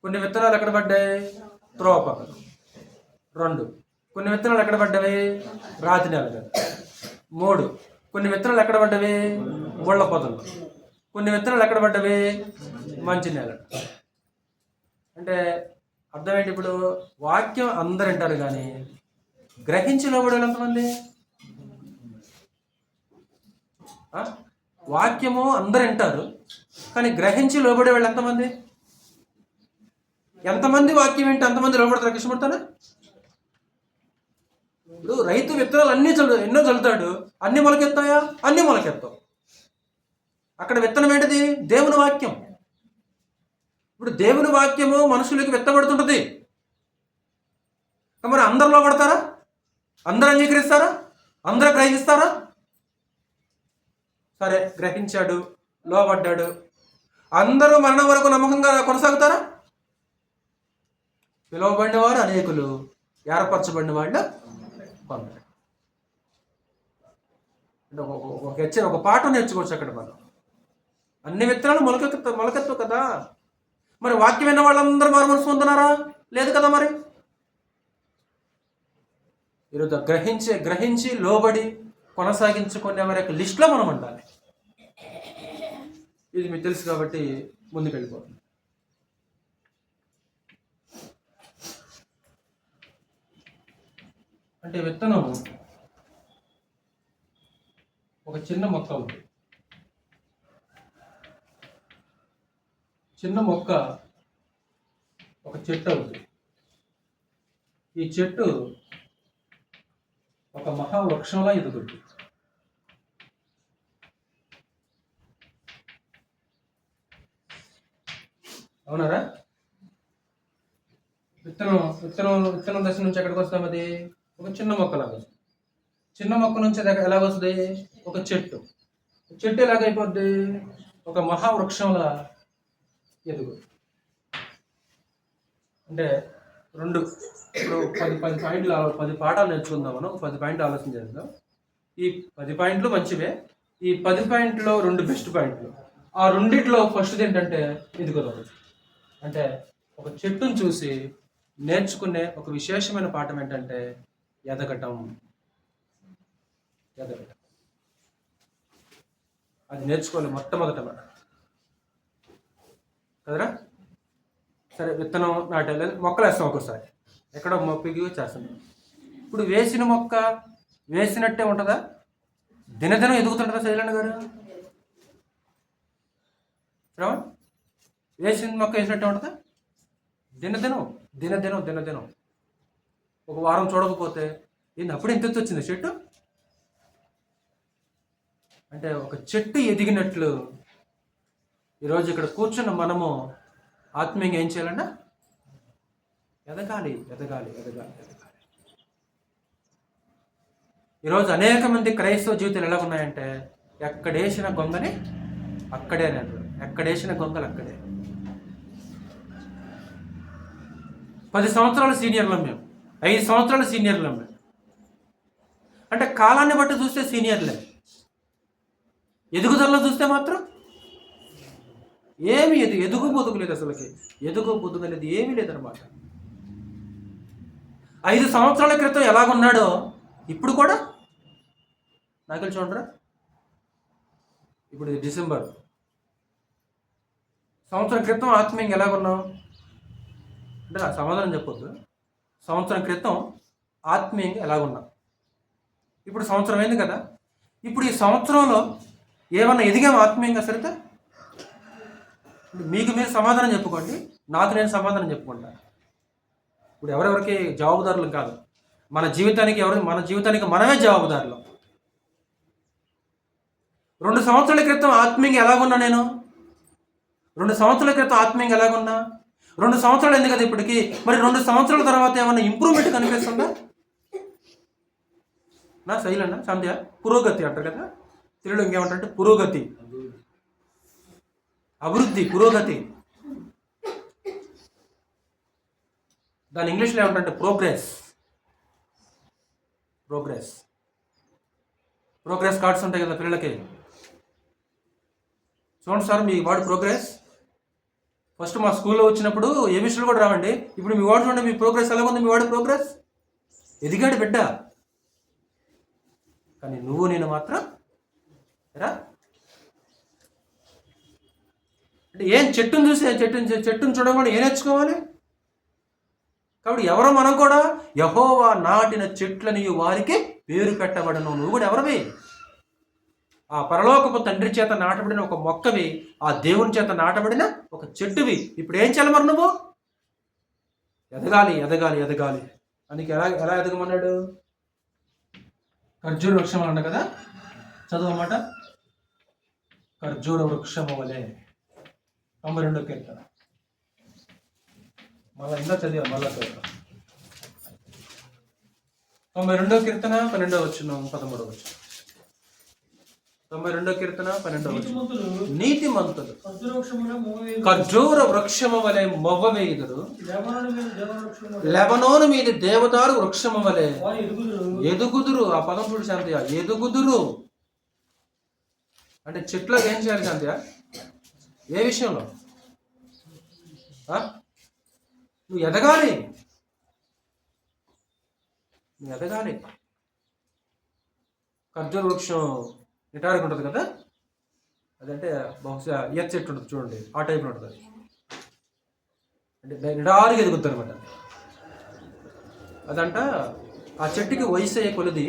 Speaker 1: కొన్ని విత్తనాలు ఎక్కడ పడ్డాయి? త్రోవ పక్కన. 2, కొన్ని విత్తనాలు ఎక్కడ పడ్డవి? రాతి నేల మీద. 3, కొన్ని విత్తనాలు ఎక్కడ పడ్డవి? ముళ్ళ పొదలు. కొన్ని విత్తనాలు ఎక్కడ పడ్డవి? మంచి నేల. అంటే అర్థం ఏంటి? ఇప్పుడు వాక్యం అందరు వింటారు కానీ గ్రహించి లోబడే ఎంతమంది? వాక్యము అందరు వింటారు కానీ గ్రహించి లోబడే వాళ్ళు ఎంతమంది? ఎంతమంది వాక్యం వింటే అంతమంది లోబడతారు? ఇష్టపడతారా? ఇప్పుడు రైతు విత్తనాలు ఎన్నో చల్లుతాడు, అన్ని మొలకెత్తాయా? అన్ని మొలకెత్తావు. అక్కడ విత్తనం ఏంటిది? దేవుని వాక్యం. ఇప్పుడు దేవుని వాక్యము మనుషులకి విత్తబడుతుంటుంది. మరి అందరు లోబడతారా? అందరూ అంగీకరిస్తారా? అందరూ గ్రహిస్తారా? సరే, గ్రహించాడు, లోబడ్డాడు. అందరూ మరణం వరకు నమ్మకంగా కొనసాగుతారా? పిలువబడిన వారు అనేకులు, ఏర్పరచబడిన వాళ్ళు కొందరు. అంటే ఒక పాఠం నేర్చుకోవచ్చు అక్కడ మనం. అన్ని విత్తనాలు మొలకెత్తు కదా. మరి వాక్యం విన్న వాళ్ళందరూ మారు మనసు పొందుతున్నారా? లేదు కదా. మరి ఈరోజు గ్రహించి లోబడి కొనసాగించుకునే వారి యొక్క లిస్టులో మనం ఉండాలి. ఇది మీకు తెలుసు కాబట్టి ముందుకు వెళ్ళిపోతుంది. అంటే విత్తనం ఒక చిన్న మొక్క ఉంది. చిన్న మొక్క ఒక చెట్టు అవుతుంది. ఈ చెట్టు ఒక మహావృక్షంలా ఎదుగుతుంది. అవునారా? విత్తనం దశ నుంచి ఎక్కడికి వస్తాం? అది ఒక చిన్న మొక్కలాగా వస్తుంది. చిన్న మొక్క నుంచి ఎలాగ వస్తుంది? ఒక చెట్టు ఎలాగైపోద్ది? ఒక మహావృక్షంలా ఎదుగు. అంటే ఇప్పుడు 10 పాయింట్లు 10 పాఠాలు నేర్చుకుందాం. మనం 10 పాయింట్లు ఆలోచన చేద్దాం. ఈ 10 పాయింట్లు మంచివే. ఈ 10 పాయింట్లో 2 బెస్ట్ పాయింట్లు. ఆ రెండిట్లో ఫస్ట్ది ఏంటంటే ఎదుగుదల. అంటే ఒక చెట్టును చూసి నేర్చుకునే ఒక విశేషమైన పాఠం ఏంటంటే ఎదగటం. అది నేర్చుకోవాలి మొట్టమొదట కదరా? సరే, విత్తనం నాటేలేదు, మొక్కలు వేస్తాం. ఒక్కోసారి ఎక్కడో మొక్కకి చేస్తాం. ఇప్పుడు వేసిన మొక్క వేసినట్టే ఉంటుందా? దినదినం ఎదుగుతుంటుందా? శైలన్న గారు, శ్రవణ్, వేసిన మొక్క వేసినట్టే ఉంటుందా? దినదినం ఒక వారం చూడకపోతే ఏంది అప్పుడు ఎంత వచ్చింది చెట్టు? అంటే ఒక చెట్టు ఎదిగినట్లు ఈరోజు ఇక్కడ కూర్చున్న మనము ఆత్మీయంగా ఏం చేయాలన్నా? ఎదగాలి. ఈరోజు అనేక మంది క్రైస్తవ జీవితాలు ఎలా ఉన్నాయంటే ఎక్కడేసిన గొంగని అక్కడే అని అంటారు. ఎక్కడేసిన గొంగలు అక్కడే. 10 సంవత్సరాల సీనియర్లం మేము, 5 సంవత్సరాల సీనియర్లం మేము. అంటే కాలాన్ని బట్టి చూస్తే సీనియర్లే, ఎదుగుదలలో చూస్తే మాత్రం ఏమి ఎదుగు బొదుగు లేదు. అసలుకి ఎదుగు బొదుగు అనేది ఏమీ లేదనమాట. 5 సంవత్సరాల క్రితం ఎలాగున్నాడో ఇప్పుడు కూడా నాకు చూడరా. ఇప్పుడు డిసెంబర్, సంవత్సరం క్రితం ఆత్మీయంగా ఎలాగున్నావు అంటే నాకు సమాధానం చెప్పొద్దు. సంవత్సరం క్రితం ఆత్మీయంగా ఎలాగున్నావు? ఇప్పుడు సంవత్సరం అయింది కదా. ఇప్పుడు ఈ సంవత్సరంలో ఏమన్నా ఎదిగాము ఆత్మీయంగా? సరితే మీకు మీరు సమాధానం చెప్పుకోండి, నాకు నేను సమాధానం చెప్పుకుంటా. ఇప్పుడు ఎవరెవరికి జవాబుదారులు కాదు, మన జీవితానికి మనమే జవాబుదారులు. 2 సంవత్సరాల క్రితం ఆత్మీయంగా ఎలాగున్నా నేను? 2 సంవత్సరాల క్రితం ఆత్మీయంగా ఎలాగున్నా? 2 సంవత్సరాలు ఎందుకు కదా ఇప్పటికి. మరి 2 సంవత్సరాల తర్వాత ఏమన్నా ఇంప్రూవ్మెంట్ కనిపిస్తుందా? నా శైలన్న సంధ్య పురోగతి అంటారు కదా, తెలుగులో ఇంకేమంటారంటే పురోగతి, అభివృద్ధి, పురోగతి. దాని ఇంగ్లీష్లో ఏమంటారంటే ప్రోగ్రెస్ కార్డ్స్ ఉంటాయి కదా పిల్లలకి. చూడండి సార్, మీ వాడు ప్రోగ్రెస్. ఫస్ట్ మా స్కూల్లో వచ్చినప్పుడు ఏ విషయాలు కూడా రావండి. ఇప్పుడు మీ వాడు చూడండి, మీ ప్రోగ్రెస్ ఎలా ఉంది? మీ వాడు ప్రోగ్రెస్ ఎదిగాడు బిడ్డ. కానీ నువ్వు నేను మాత్రం రా. అంటే ఏం చెట్టును చూసి చెట్టును చూడకుండా ఏం నేర్చుకోవాలి? కాబట్టి ఎవరో మనం కూడా యెహోవా నాటిన చెట్లని వారికి పేరు పెట్టబడను. నువ్వు కూడా ఎవరివి? ఆ పరలోకపు తండ్రి చేత నాటబడిన ఒక మొక్కవి, ఆ దేవుని చేత నాటబడిన ఒక చెట్టువి. ఇప్పుడు ఏం చేయాలి మరి? నువ్వు ఎదగాలి. అందుకే ఎలా ఎదగమన్నాడు? ఖర్జూర వృక్షం అన్న కదా, చదువమాట. ఖర్జూర వృక్షము వలె 92 కీర్తన. మళ్ళీ ఇందా చదివా, మళ్ళా చదువు. 92 కీర్తన 12వ వచనం 13వ వచనం. 92 కీర్తన 12వ వచనం. నీతిమంతులు ఖర్జూర వృక్షము వలె మొవ్వవేయుదురు, లెబనోను మీద దేవదారు వృక్షము వలె ఎదుగుదురు. ఆ పదం చూడు శాంతియా, ఎదుగుదురు. అంటే చెట్లో ఏం చేయాలి శాంతియా? ఏ విషయంలో? నువ్వు ఎదగాలి. నువ్వు ఎదగాలి. ఖర్జూర వృక్షం నిటారుగా ఉంటుంది కదా, అదంటే బహుశా ఈత చెట్టు ఉంటుంది చూడండి, ఆ టైప్లో ఉంటుంది అది. అంటే నిటారుగా ఎదుగుతుంది అనమాట. అదంట ఆ చెట్టుకి వయసు అయ్యే కొలది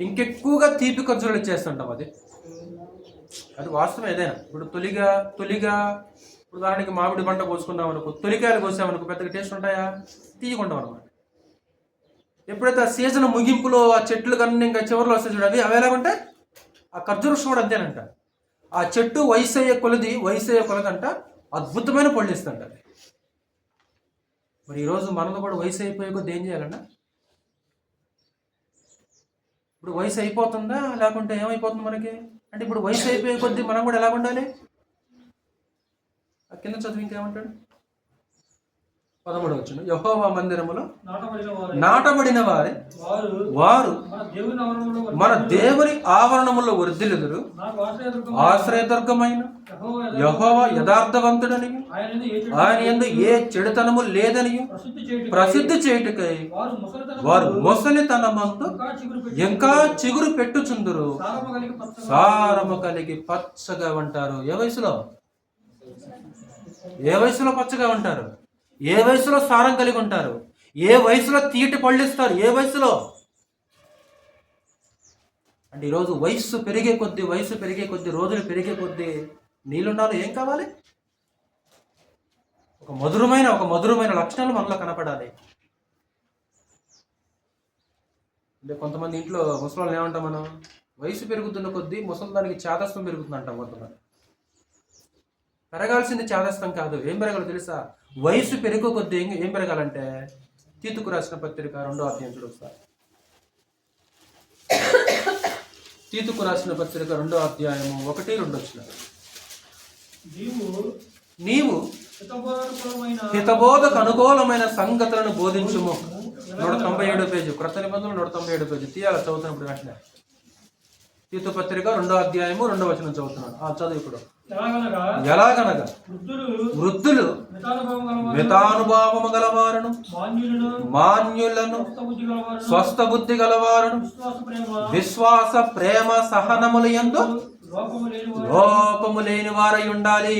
Speaker 1: ఇంకెక్కువగా తీపి ఖర్జూరాలు ఇచ్చేస్తుంటాం. అది వాస్తవం. ఏదైనా ఇప్పుడు తొలిగా ఉదాహరణకి మామిడి పంట కోసుకున్నాం అనుకో, తొలికాయలు కోసామనుకో పెద్దగా టేస్ట్ ఉంటాయా? తీయకుంటాం అనమాట. ఎప్పుడైతే ఆ సీజన్ ముగింపులో ఆ చెట్లు కన్నా ఇంకా చివరిలో వస్తాయి చూడాలి, అవి ఎలాగుంటాయి? ఆ ఖర్జూర వృక్షం కూడా అంతేనంట. ఆ చెట్టు వయసు అయ్యే కొలది అంట అద్భుతమైన పళ్ళు ఇస్తుంట. మరి ఈరోజు మనలో కూడా వయసు అయిపోయే కొద్ది ఏం చేయాలన్నా? ఇప్పుడు వయసు అయిపోతుందా, లేకుంటే ఏమైపోతుంది మనకి అంటే? ఇప్పుడు వయసు అయిపోయే కొద్ది మనం కూడా ఎలా ఉండాలి? ఆ కింద చదువు ఇంకేమంటాడు? 13వ వచనం, యెహోవా మందిరములో నాటబడిన వారే వారు మన దేవుని ఆవరణములో వర్ధిల్లుదురు. ఆశ్రయదుర్గమైన యెహోవా యథార్థవంతుడని, ఆయన యందు ఏ చెడుతనము లేదని ప్రసిద్ధి చేయుటకై వారు ముసలితనమందు ఇంకా చిగురు పెట్టుచుందురు, సారము కలిగి పచ్చగా ఉంటారు. ఏ వయసులో పచ్చగా ఉంటారు? ఏ వయసులో సారం కలిగి ఉంటారు? ఏ వయసులో తీటి పళ్ళిస్తారు? ఏ వయసులో అంటే? ఈరోజు వయస్సు పెరిగే కొద్దీ రోజులు పెరిగే కొద్దీ నీళ్ళుండాలి. ఏం కావాలి? ఒక మధురమైన లక్షణాలు మనలో కనపడాలి. అంటే కొంతమంది ఇంట్లో ముసలాళ్ళని ఏమంటాం మనం? వయసు పెరుగుతున్న కొద్దీ ముసలిదానికి చాదస్తం పెరుగుతుంది అంటాం. కొంతమంది పెరగాల్సింది చాదస్తం కాదు. ఏం పెరగాలో తెలుసా? వయసు పెరుగు కొద్దీ ఏం పెరగాలంటే, తీతుకు రాసిన పత్రిక 2వ అధ్యాయం చూడొస్తారు. తీతుకు రాసిన పత్రిక 2వ అధ్యాయము 1-2 వచనాలు. నీవు హితబోధకు అనుకూలమైన సంగతులను బోధించుము. 197 పేజీ, క్రొత్త నిబంధనలు 197 పేజీ తీయాలి. చదువుతున్నప్పుడు వెంటనే తీతు పత్రిక 2వ అధ్యాయము 2వ వచనం చదువుతున్నాను. చదువు ఇప్పుడు. ఎలాగనగా వృద్ధులు మితానుభావము గలవారును, మాన్యులను, స్వస్థ బుద్ధి గలవారును, విశ్వాస ప్రేమ సహనముల యందు లోపము లేని వారై ఉండాలి.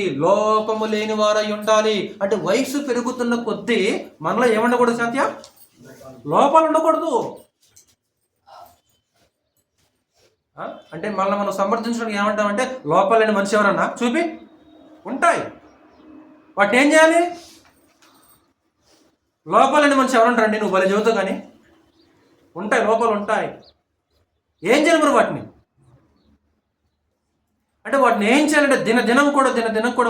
Speaker 1: అంటే వయసు పెరుగుతున్న కొద్దీ మనలో ఏముండకూడదు? సత్య లోపాలు ఉండకూడదు. అంటే మనం సమర్థించడానికి ఏమంటామంటే, లోపాలు లేని మనిషి ఎవరన్నా చూపి ఉంటాయి. వాటిని ఏం చేయాలి? లోపాలు లేని మనిషి ఎవరంటారండి? నువ్వు భలే చెబుతావు కానీ ఉంటాయి, లోపాలు ఉంటాయి. ఏం చేయాలి మరి వాటిని? అంటే వాటిని ఏం చేయాలంటే దినదినం కూడా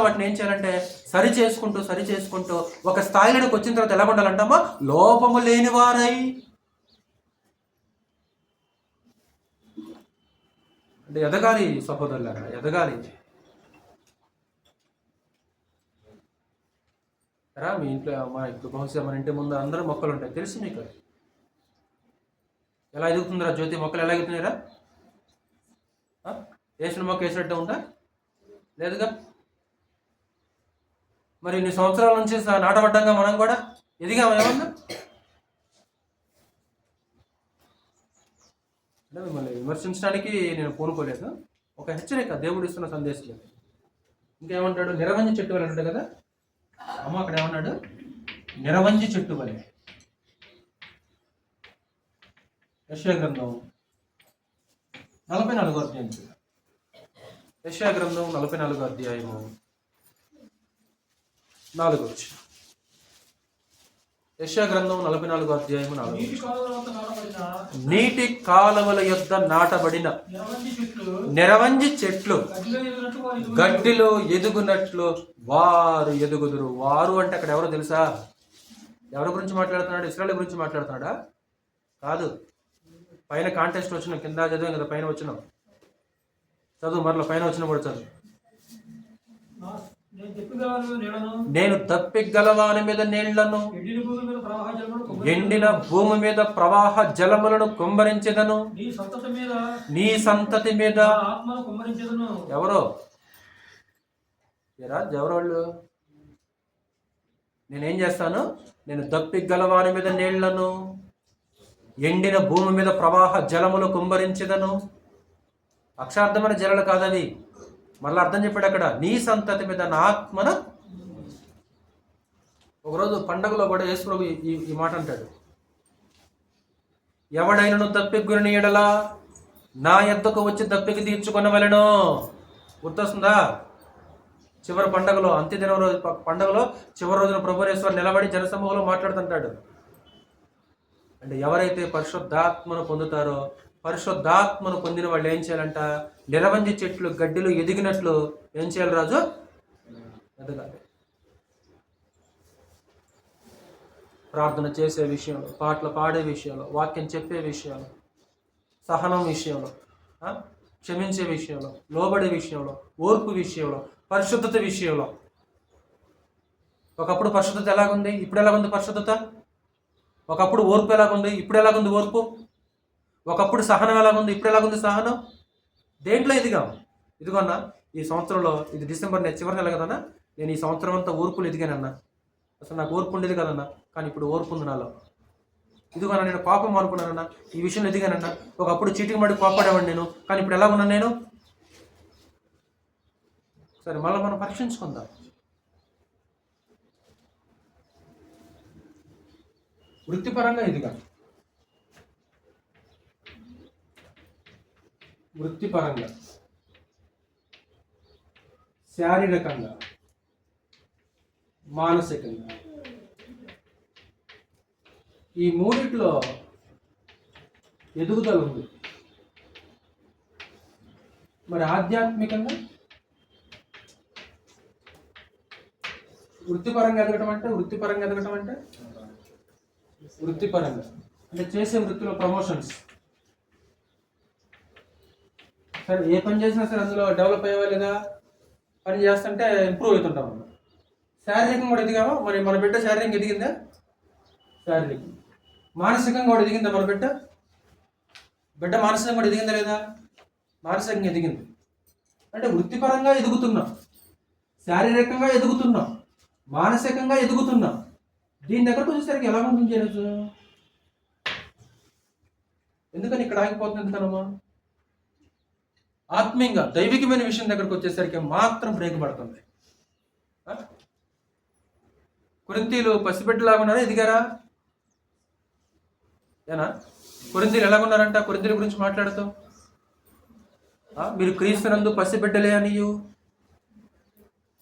Speaker 1: వాటిని ఏం చేయాలంటే సరి చేసుకుంటూ ఒక స్థాయిలోకి వచ్చిన తర్వాత ఎలా ఉండాలంటామా? లోపము లేని వారై. అంటే ఎదగాలి సహోదరులారా, ఎదగాలి. మీ ఇంట్లో బహుశా మన ఇంటి ముందు అందరూ మొక్కలు ఉంటాయి, తెలుసు మీకు. ఎలా ఎదుగుతుందిరా జ్యోతి? మొక్కలు ఎలా ఎదుగుతున్నాయిరా? వేసిన మొక్క వేసినట్టే ఉందా? లేదుగా. మరి ఇన్ని సంవత్సరాల నుంచి నాటబడ్డంగా మనం కూడా ఎదిగాము. ఏమన్నా అంటే మిమ్మల్ని విమర్శించడానికి నేను పూనుకోలేదు. ఒక హెచ్చరిక, దేవుడు ఇస్తున్న సందేశం. ఇంకేమంటాడు? నిరవంజి చెట్టు వలె అంటాడు కదా అమ్మ. అక్కడ ఏమన్నాడు? నిరవంజి చెట్టు వలె. యెషయా గ్రంథం 44వ అధ్యాయం. యెషయా గ్రంథం 44వ అధ్యాయము 4వ వచనం. యెషయా గ్రంథం 44వ అధ్యాయము 4వ వచనం. నీటి కాలువల యొద్ద నాటబడిన నిరవంజి చెట్లు గడ్డిలో ఎదుగునట్లు వారు ఎదుగుదురు. వారు అంటే అక్కడ ఎవరో తెలుసా? ఎవరి గురించి మాట్లాడుతున్నాడు? ఇశ్రాయేలు గురించి మాట్లాడుతున్నాడా? కాదు. పైన కాంటెస్ట్ వచ్చిన కింద చదివాం కదా, పైన వచ్చినాం చదువు, మరలా పైన వచ్చిన కూడా చదువు. నేను తప్పిగలవాని మీద నీళ్లను, ఎండిన భూమి మీద ప్రవాహ జలములను కుమ్మరించెదను. నీ సంతతి మీద ఎవరో ఎవరోళ్ళు? నేనేం చేస్తాను? నేను తప్పిగలవాని మీద నీళ్లను, ఎండిన భూమి మీద ప్రవాహ జలములు కుమ్మరించెదను. అక్షార్థమైన జలాలు కాదవి. మళ్ళీ అర్థం చెప్పాడు అక్కడ, నీ సంతతి మీద నా ఆత్మను. ఒకరోజు పండగలో కూడా యేసు ప్రభు ఈ మాట అంటాడు, ఎవడైనను దప్పిగుని ఎడలా నా యొద్దకు వచ్చి దప్పికి తీర్చుకొనవలెను. గుర్తొస్తుందా? చివరి పండగలో, అంత్యదినం రోజు పండగలో చివరి రోజున ప్రభునేశ్వరు నిలబడి జనసమూహంలో మాట్లాడుతుంటాడు. అంటే ఎవరైతే పరిశుద్ధాత్మను పొందుతారో, పరిశుద్ధాత్మను పొందిన వాళ్ళు ఏం చేయాలంట? నిలవంజి చెట్లు గడ్డిలు ఎదిగినట్లు ఏం చేయాలి రాజు? ఎదగాలి. ప్రార్థన చేసే విషయంలో, పాటలు పాడే విషయంలో, వాక్యం చెప్పే విషయంలో, సహనం విషయంలో, క్షమించే విషయంలో, లోబడే విషయంలో, ఓర్పు విషయంలో, పరిశుద్ధత విషయంలో. ఒకప్పుడు పరిశుద్ధత ఎలాగుంది, ఇప్పుడు ఎలాగుంది పరిశుద్ధత? ఒకప్పుడు ఓర్పు ఎలాగుంది, ఇప్పుడు ఎలాగుంది ఓర్పు? ఒకప్పుడు సహనం ఎలాగుంది, ఇప్పుడు ఎలాగుంది సహనం? దేంట్లో ఎదిగాం? ఇదిగోన్నా ఈ సంవత్సరంలో, ఇది డిసెంబర్ చివరి నెల కదన్నా, నేను ఈ సంవత్సరం అంతా ఓర్పులు ఎదిగానన్నా. అసలు నాకు ఓర్పు ఉండేది కదన్నా, కానీ ఇప్పుడు ఓర్పు ఉంది నాలో. ఇదిగోనా నేను కోపం అనుకున్నానన్నా, ఈ విషయంలో ఎదిగానన్నా. ఒకప్పుడు చీటికి మడి కోపడేవాడిని నేను, కానీ ఇప్పుడు ఎలా ఉన్నాను నేను? సరే, మళ్ళీ మనం పరీక్షించుకుందాం. వృత్తిపరంగా ఎదిగా, వృత్తిపరంగా, శారీరకంగా, మానసికంగా, ఈ మూడిట్లో ఎదుగుదల ఉంది. మరి ఆధ్యాత్మికంగా, వృత్తిపరంగా ఎదగటం అంటే వృత్తిపరంగా అంటే చేసే వృత్తిలో ప్రమోషన్స్. సరే, ఏ పని చేసినా సరే అందులో డెవలప్ అయ్యేవా లేదా? పని చేస్తుంటే ఇంప్రూవ్ అవుతుంటాం. శారీరకంగా కూడా ఎదిగామా? మరి మన బిడ్డ శారీరకంగా ఎదిగిందా? శారీరకం. మానసికంగా కూడా ఎదిగిందా మన బిడ్డ? మానసికంగా కూడా ఎదిగిందా లేదా? మానసికంగా ఎదిగింది. అంటే వృత్తిపరంగా ఎదుగుతున్నాం, శారీరకంగా ఎదుగుతున్నాం, మానసికంగా ఎదుగుతున్నాం. దీని దగ్గరకు వచ్చేసరికి ఎలా ఉంటుంది చేయొచ్చు? ఎందుకని ఇక్కడ ఆగిపోతుంది? ఎందుకనమ్మా? ఆత్మీయంగా దైవికమైన విషయం దగ్గరకు వచ్చేసరికి మాత్రం బ్రేక్ పడుతుంది. కొరింథీలు పసిబిడ్డలాగా ఉన్నారా, ఎదిగారా? ఏనా? కొరింథీలు ఎలాగున్నారంట? కొరింథీల గురించి మాట్లాడుతూ, మీరు క్రీస్తునందు పసిబిడ్డలే అనియు,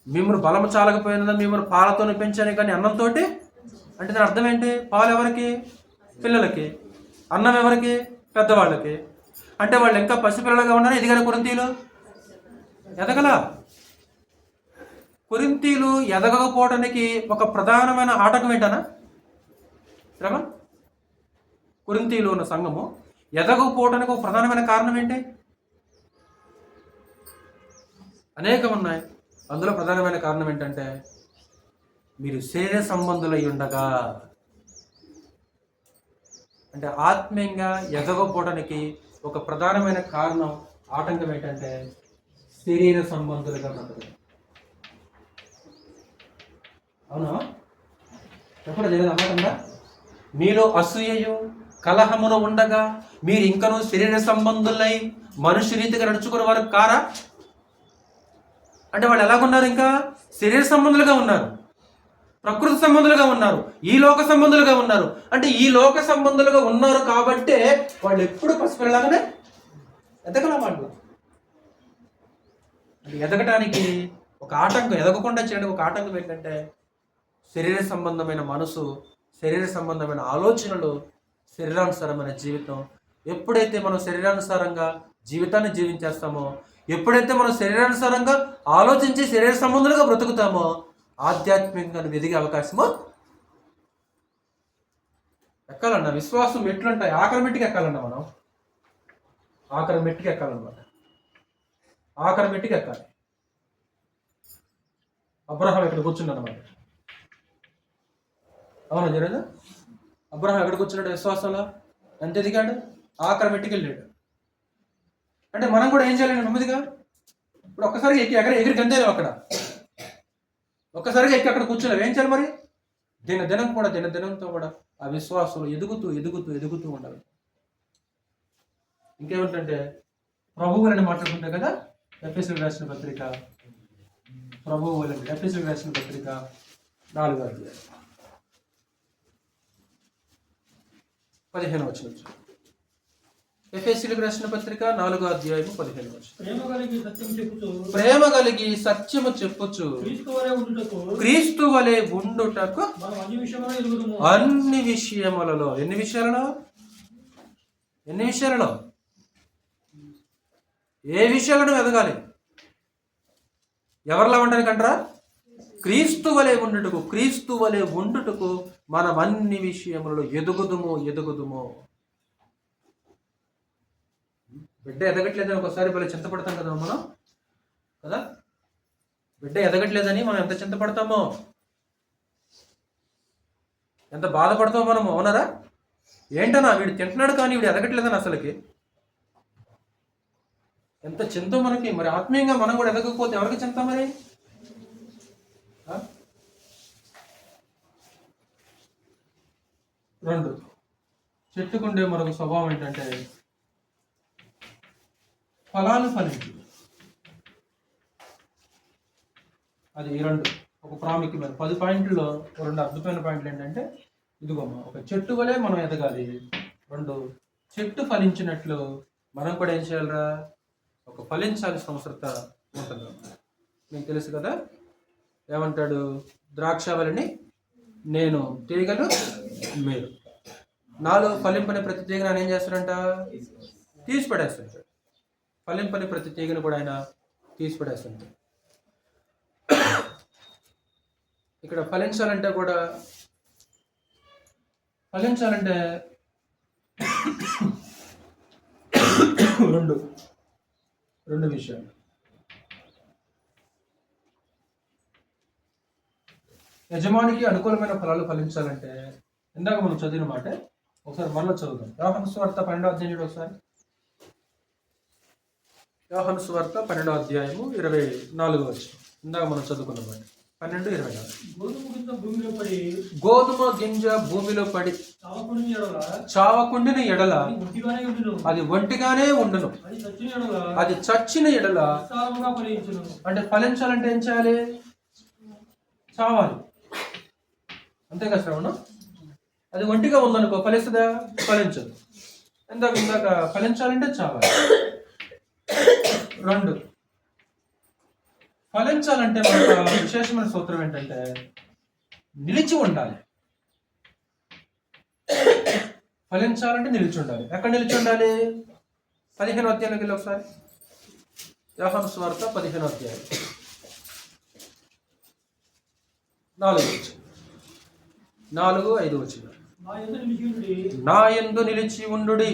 Speaker 1: మిమ్మల్ని బలము చాలకపోయినా మిమ్మల్ని పాలతోనే పెంచాను కానీ అన్నంతో. అంటే దాని అర్థం ఏంటి? పాలు ఎవరికి? పిల్లలకి. అన్నం ఎవరికి? పెద్దవాళ్ళకి. అంటే వాళ్ళు ఇంకా పసిపిల్లలుగా ఉన్నారా, ఎదిగారా కొరింథీలు? ఎదగలా. కొరింథీలు ఎదగకపోవడానికి ఒక ప్రధానమైన ఆటంకం ఏంటనా? శ్రమ. కొరింథీలు ఉన్న సంఘము ఎదగకపోవడానికి ఒక ప్రధానమైన కారణం ఏంటి? అనేకం ఉన్నాయి. అందులో ప్రధానమైన కారణం ఏంటంటే, మీరు శరీర సంబంధులై ఉండగా. అంటే ఆత్మీయంగా ఎదగకపోవడానికి ఒక ప్రధానమైన కారణం, ఆటంకం ఏంటంటే శరీర సంబంధులుగా బ్రతకడం. అవునా? ఎప్పుడు తెలియదు అన్నమాట. మీలో అసూయయు కలహమును ఉండగా మీరు ఇంకనూ శరీర సంబంధులై మనుష్య రీతిగా నడుచుకునే వారు కారా? అంటే వాళ్ళు ఎలాగున్నారు? ఇంకా శరీర సంబంధులుగా ఉన్నారు, ప్రకృతి సంబంధులుగా ఉన్నారు, ఈ లోక సంబంధులుగా ఉన్నారు. అంటే ఈ లోక సంబంధులుగా ఉన్నారు కాబట్టే వాళ్ళు ఎప్పుడు పసిపిల్లలాగానే ఎదగల. వాళ్ళు ఎదగటానికి ఒక ఆటంకం, ఎదగకుండా చేయడానికి ఒక ఆటంకం ఏంటంటే శరీర సంబంధమైన మనసు, శరీర సంబంధమైన ఆలోచనలు, శరీరానుసారమైన జీవితం. ఎప్పుడైతే మనం శరీరానుసారంగా జీవితాన్ని జీవించేస్తామో, ఎప్పుడైతే మనం శరీరానుసారంగా ఆలోచించి శరీర సంబంధులుగా బ్రతుకుతామో, ఆధ్యాత్మికంగా ఎదిగే అవకాశము ఎక్కాలన్న. విశ్వాసం మెట్లుంటాయి, ఆఖరి మెట్టుకి ఎక్కాలన్న. మనం ఆఖరి మెట్టుకి ఎక్కాలన్నమాట. ఆఖరి మెట్టుకి ఎక్కాలి. అబ్రహాం ఇక్కడ కూర్చున్నాడు అన్నమాట. అవునా జరిగిందా? అబ్రహాం ఎక్కడ కూర్చున్నాడు? విశ్వాసంలో ఎంత ఎదిగాడు? ఆఖరి మెట్టుకి వెళ్ళాడు. అంటే మనం కూడా ఏం చేయాలి? నెమ్మదిగా ఇప్పుడు ఒక్కసారిగా ఎక్కి ఎగిరి గంతేలేవు. అక్కడ ఒక్కసారిగా ఎక్కి అక్కడ కూర్చోలేవు. ఏం చేయాలి మరి? దినదినంతో కూడా ఆ విశ్వాసంలో ఎదుగుతూ ఉండాలి. ఇంకేమిటంటే ప్రభువులని మాట్లాడుకుంటే కదా ఎఫెసీయులకు రాసిన పత్రిక 4వ అధ్యాయం 15వ వచనం. ఎఫెసీయులకు రాసిన పత్రిక 4వ అధ్యాయం 15వ వచనం. ప్రేమ కలిగి సత్యము చెప్పుచు క్రీస్తు వలె ఉండుటకు అన్ని విషయములలో. ఎన్ని విషయాలలో ఏ విషయాలను ఎదగాలి? ఎవరిలా ఉండడానికంటారా? క్రీస్తు వలె ఉండుటకు మనం అన్ని విషయములలో ఎదుగుదుము. బిడ్డ ఎదగట్లేదని ఒకసారి భలే చింతపడతాం కదా మనం కదా. బిడ్డ ఎదగట్లేదని మనం ఎంత చింతపడతామో, ఎంత బాధపడతామో మనం. అవునరా? ఏంటన్నా వీడు తింటున్నాడు కానీ వీడు ఎదగట్లేదని అసలుకి ఎంత చింతో మనకి. మరి ఆత్మీయంగా మనం కూడా ఎదగకపోతే ఎవరికి చింత మరి? రెండు, చెట్టుకుండే మరొక స్వభావం ఏంటంటే ఫలాలు ఫలించు. అది ఈ రెండు ఒక ప్రాముఖ్యమైన 10 పాయింట్లలో 2 అద్భుతమైన పాయింట్లు ఏంటంటే ఇదిగోమ్మా, ఒక చెట్టు వలె మనం ఎదగాలి. 2, చెట్టు ఫలించినట్లు మనం కూడా ఏం చేయాలరా? ఒక ఫలించాల్సిన అవసరత ఉంటుంది. మీకు తెలుసు కదా, ఏమంటాడు? ద్రాక్షవల్లిని నేను, తీగలు మీరు. నాలో ఫలింపని ప్రతి తీగను ఆయన ఏం చేస్తాడంట? తీసి పడేస్తుంటాడు. ఫలింపని ప్రతి తీగను కూడా ఆయన తీసి పడేస్తుంటాడు. ఇక్కడ ఫలించాలంటే రెండు విషయాలు. యజమానికి అనుకూలమైన ఫలాలు ఫలించాలంటే ఇందాక మనం చదివిన మాట ఒకసారి మళ్ళీ చదువుదాం. యోహాను సువార్త 12వ అధ్యాయం ఒకసారి. యోహాను సువార్త 12వ అధ్యాయము 24వ వచనం. ఇందాక మనం చదువుకున్న మాట 12:24. గోధుమ గింజ భూమిలో పడి చావకుండిన ఎడల అది ఒంటిగానే ఉండును, అది చచ్చిన ఎడల. అంటే ఫలించాలంటే ఏం చేయాలి? చావాలి. అంతే కదా శ్రవణం? అది ఒంటిగా ఉందనుకో ఫలిస్తుందా? ఫలించదు. ఇందాక ఫలించాలంటే చావాలి. 2, ఫలించాలంటే మనకు విశేషమైన సూత్రం ఏంటంటే నిలిచి ఉండాలి. ఫలించాలంటే నిలిచి ఉండాలి. ఎక్కడ నిలిచి ఉండాలి? 15వ అధ్యాయంలోకి వెళ్ళి ఒకసారి. యోహాను సువార్త 15వ అధ్యాయం 4-5 వచనం. నా యందు నిలిచి ఉండుడి,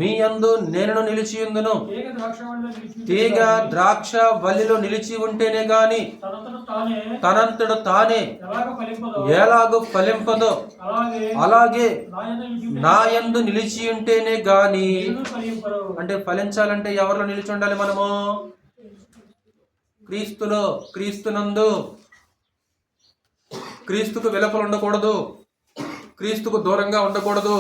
Speaker 1: మీ యందు నేను నిలిచి ఉందును. తీగ ద్రాక్ష వల్లిలో నిలిచి ఉంటేనే గాని తనంతడు తానే ఎలాగో ఫలింపదో, అలాగే నా యందు నిలిచి ఉంటేనే గాని. అంటే ఫలించాలంటే ఎవరిలో నిలిచి ఉండాలి మనము? క్రీస్తులో, క్రీస్తునందు. క్రీస్తుకు వెలుపల ఉండకూడదు, క్రీస్తుకు దూరంగా ఉండకూడదు.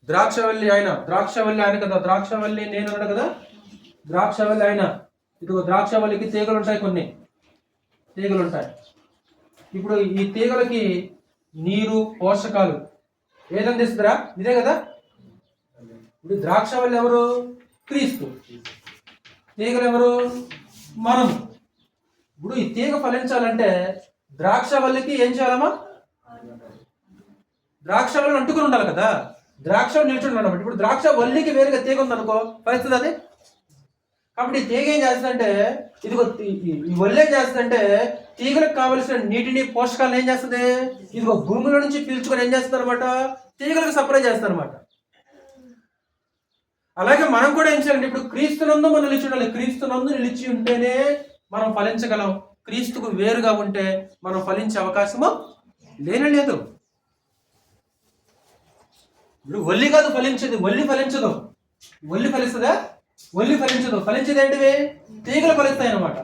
Speaker 1: ద్రాక్షవల్లి ఆయన కదా. ద్రాక్షవల్లి నేను అన్నాడు కదా. ద్రాక్షవల్లి ఆయన. ఇదిగో ద్రాక్షవల్లికి తీగలు ఉంటాయి, కొన్ని తీగలు ఉంటాయి. ఇప్పుడు ఈ తీగలకి నీరు, పోషకాలు ఏదందిస్తుందిరా? ఇదే కదా. ఇప్పుడు ద్రాక్షవల్లి ఎవరు? క్రీస్తు. తీగలు ఎవరు? మనం. ఇప్పుడు ఈ తీగ ఫలించాలంటే ద్రాక్షవల్లికి ఏం చేయాలమ్మా? ద్రాక్షవల్లిని అంటుకుని ఉండాలి కదా. ద్రాక్ష నిల్చుని ఉండాలి. ఇప్పుడు ద్రాక్ష వల్లికి వేరుగా తీగ ఉందనుకో ఫలిస్తుంది అది. కాబట్టి ఈ తీగ ఏం చేస్తుందంటే, ఇదిగో ఈ వల్లి ఏం చేస్తుందంటే తీగలకు కావలసిన నీటిని, పోషకాలను ఏం చేస్తుంది? ఇదిగో భూమిలో నుంచి పీల్చుకొని ఏం చేస్తుంది అనమాట? తీగలకు సప్లై చేస్తుంది అనమాట. అలాగే మనం కూడా ఏం చేయాలంటే ఇప్పుడు క్రీస్తునందు మనం నిలిచి ఉండాలి. క్రీస్తునందు నిలిచి ఉంటేనే మనం ఫలించగలం. క్రీస్తుకు వేరుగా ఉంటే మనం ఫలించే అవకాశము లేదు. ఇప్పుడు వల్లి కాదు ఫలించేది, వల్లి ఫలించదు. వల్లి ఫలిస్తుందా? వల్లి ఫలించదు. ఫలించేది ఏంటివి? తీగలు ఫలిస్తాయి అన్నమాట.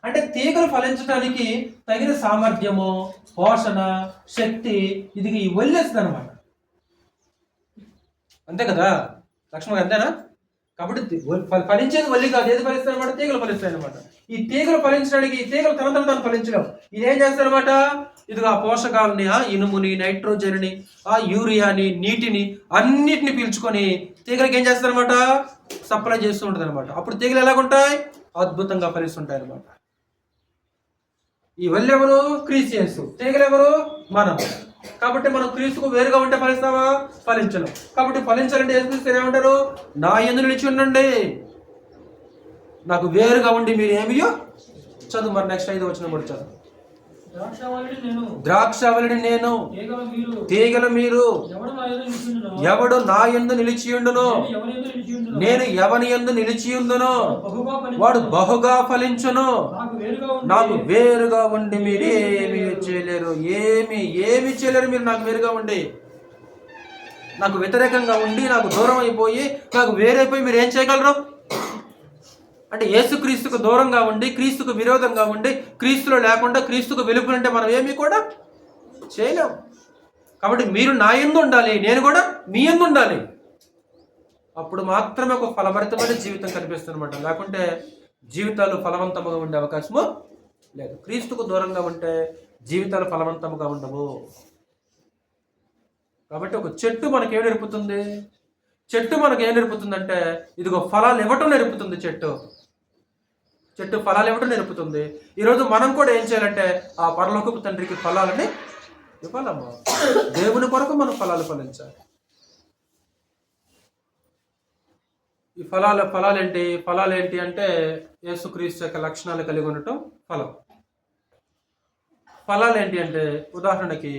Speaker 1: అంటే తీగలు ఫలించడానికి తగిన సామర్థ్యము, పోషణ, శక్తి ఇది వల్లేస్తుంది అనమాట. అంతే కదా లక్ష్మణ్, అంతేనా? కాబట్టి ఫలించేది వల్లి కాదు, ఏది ఫలిస్తాయి అనమాట? తీగలు ఫలిస్తాయి అనమాట. ఈ తీగలు ఫలించడానికి, ఈ తీగలు తన ఫలించడం, ఇదేం చేస్తారనమాట? ఇదిగా పోషకాలని, ఇనుముని, నైట్రోజన్ని, యూరియాని, నీటిని అన్నిటిని పీల్చుకొని తీగలకి ఏం చేస్తారనమాట? సప్లై చేస్తూ ఉంటుంది అనమాట. అప్పుడు తీగలు ఎలాగుంటాయి? అద్భుతంగా ఫలిస్తుంటాయి అనమాట. ఈ వల్లి ఎవరు? క్రీస్తు. తీగలు ఎవరు? మనం. కాబట్టి మనం క్రీస్తుకు వేరుగా ఉంటే ఫలిస్తామా? ఫలించను. కాబట్టి ఫలించాలంటే యేసుక్రీస్తు ఏమంటారు? నా యందు నిలిచి ఉండండి, నాకు వేరుగా ఉండి మీరు ఏమియో చదువు. మరి నెక్స్ట్ 5వ వచనం కూడా చదువు. ద్రాక్షవల్లిని నేను, తీగలు మీరు. ఎవడు నా యందు నిలిచియుండునో, నేను ఎవని యందు నిలిచియుందునో వాడు బహుగా ఫలించును. నాకు వేరుగా ఉండి మీరు ఏమి చేయలేరు, ఏమి చేయలేరు మీరు నాకు వేరుగా ఉండి. నాకు వ్యతిరేకంగా ఉండి, నాకు దూరం అయిపోయి, నాకు వేరైపోయి మీరు ఏం చేయగలరు? అంటే యేసుక్రీస్తుకు దూరంగా ఉండి, క్రీస్తుకు విరోధంగా ఉండి, క్రీస్తులో లేకుండా క్రీస్తుకు వెలుపులంటే మనం ఏమీ కూడా చేయలేం. కాబట్టి మీరు నా యందు ఉండాలి, నేను కూడా మీ యందు ఉండాలి. అప్పుడు మాత్రమే ఒక ఫలభరితమైన జీవితం కనిపిస్తుంది అనమాట. లేకుంటే జీవితాలు ఫలవంతంగా ఉండే అవకాశము లేదు. క్రీస్తుకు దూరంగా ఉంటే జీవితాలు ఫలవంతంగా ఉండవు. కాబట్టి ఒక చెట్టు మనకేం నేర్పుతుంది? చెట్టు మనకు ఏం నేర్పుతుందంటే, ఇదిగో ఫలాలు ఇవ్వటం నేర్పుతుంది. చెట్టు ఫలాలు ఇవ్వటం నేర్పుతుంది. ఈరోజు మనం కూడా ఏం చేయాలంటే, ఆ పరలోకపు తండ్రికి ఫలాలని ఇవ్వాలమ్మా. దేవుని కొరకు మనం ఫలాలు ఫలించాలి. ఈ ఫలాలు ఏంటి అంటే, యేసుక్రీస్తు యొక్క లక్షణాలు కలిగి ఉండటం ఫలం. ఫలాలు ఏంటి అంటే, ఉదాహరణకి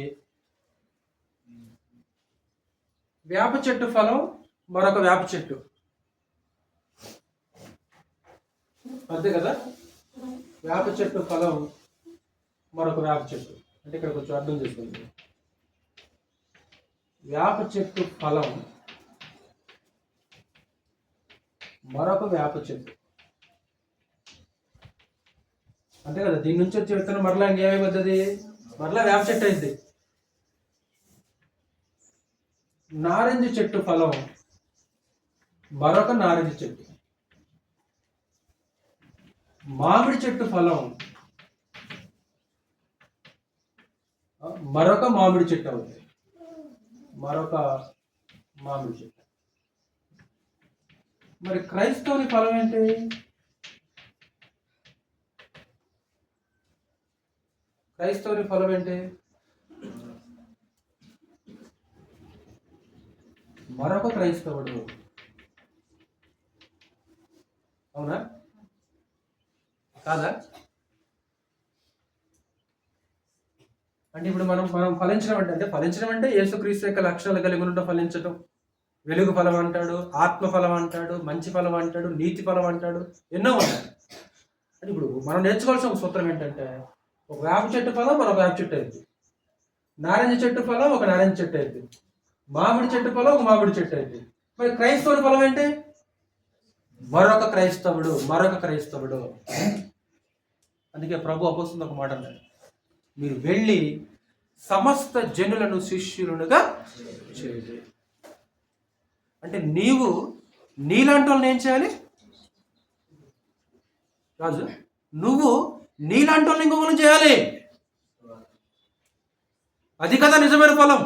Speaker 1: వేప చెట్టు ఫలం మరొక వేప చెట్టు, అంతే కదా? వేప చెట్టు ఫలం మరొక వేప చెట్టు. అంటే ఇక్కడ కొంచెం అర్థం చేసుకోండి. వేప చెట్టు ఫలం మరొక వేప చెట్టు, అంతే కదా? దీని నుంచి వచ్చే విత్తనం మరలా ఇంకేమైపోతుంది? మరలా వేప చెట్టు అయింది. నారింజ చెట్టు ఫలం మరొక నారింజ చెట్టు. మామిడి చెట్టు ఫలం మరొక మామిడి చెట్టు అవుతుంది. మరొక మామిడి చెట్టు. మరి క్రైస్తవుని ఫలం ఏంటి? క్రైస్తవుని ఫలం ఏంటి? మరొక క్రైస్తవుడు. అవునా కాదా? అంటే ఇప్పుడు మనం ఫలించడం అంటే యేసుక్రీస్తు యొక్క లక్షణాలు కలిగి ఉండటం ఫలించడం. వెలుగు ఫలం అంటాడు, ఆత్మ ఫలం అంటాడు, మంచి ఫలం అంటాడు, నీతి ఫలం అంటాడు, ఎన్నో ఉంటాయి. అంటే ఇప్పుడు మనం నేర్చుకోవాల్సిన ఒక సూత్రం ఏంటంటే, ఒక వేప చెట్టు ఫలం మరొక వేప చెట్టు అయింది, నారింజ చెట్టు ఫలం ఒక నారింజ చెట్టు అయింది, మామిడి చెట్టు ఫలం ఒక మామిడి చెట్టు అయింది. మరి క్రైస్తవుడి ఫలం ఏంటి? మరొక క్రైస్తవుడు. అందుకే ప్రభు అపోస్తలుడు ఒక మాట అన్నాడు, మీరు వెళ్ళి సమస్త జనులను శిష్యులుగా చేయండి. అంటే నీలాంటి వాళ్ళని ఏం చేయాలి రాజు? నువ్వు నీలాంటి వాళ్ళని ఇంకొకరిని చేయాలి. అది కదా నిజమైన ఫలం.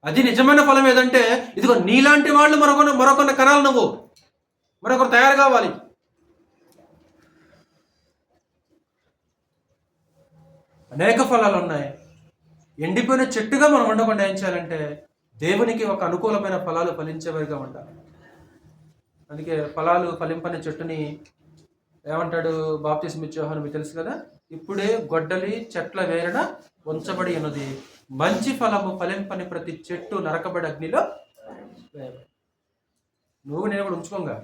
Speaker 1: అది నిజమైన ఫలం ఏదంటే, ఇదిగో నీలాంటి వాళ్ళు మరొకరిని కనాలి, నువ్వు మరొకరు తయారు కావాలి. అనేక ఫలాలు ఉన్నాయి. ఎండిపోయిన చెట్టుగా మనం ఉండకుండా ఏం చేయాలంటే, దేవునికి ఒక అనుకూలమైన ఫలాలు ఫలించేవారిగా ఉండాలి. అందుకే ఫలాలు ఫలింపని చెట్టుని ఏమంటాడు బాప్తిస్మ ఇచ్చే యోహాను? మీకు తెలుసు కదా, ఇప్పుడే గొడ్డలి చెట్ల వేరన ఉంచబడి ఉన్నది, మంచి ఫలము ఫలింపని ప్రతి చెట్టు నరకబడి అగ్నిలో వేయబడి. నువ్వు నేను కూడా ఉంచుకోగా.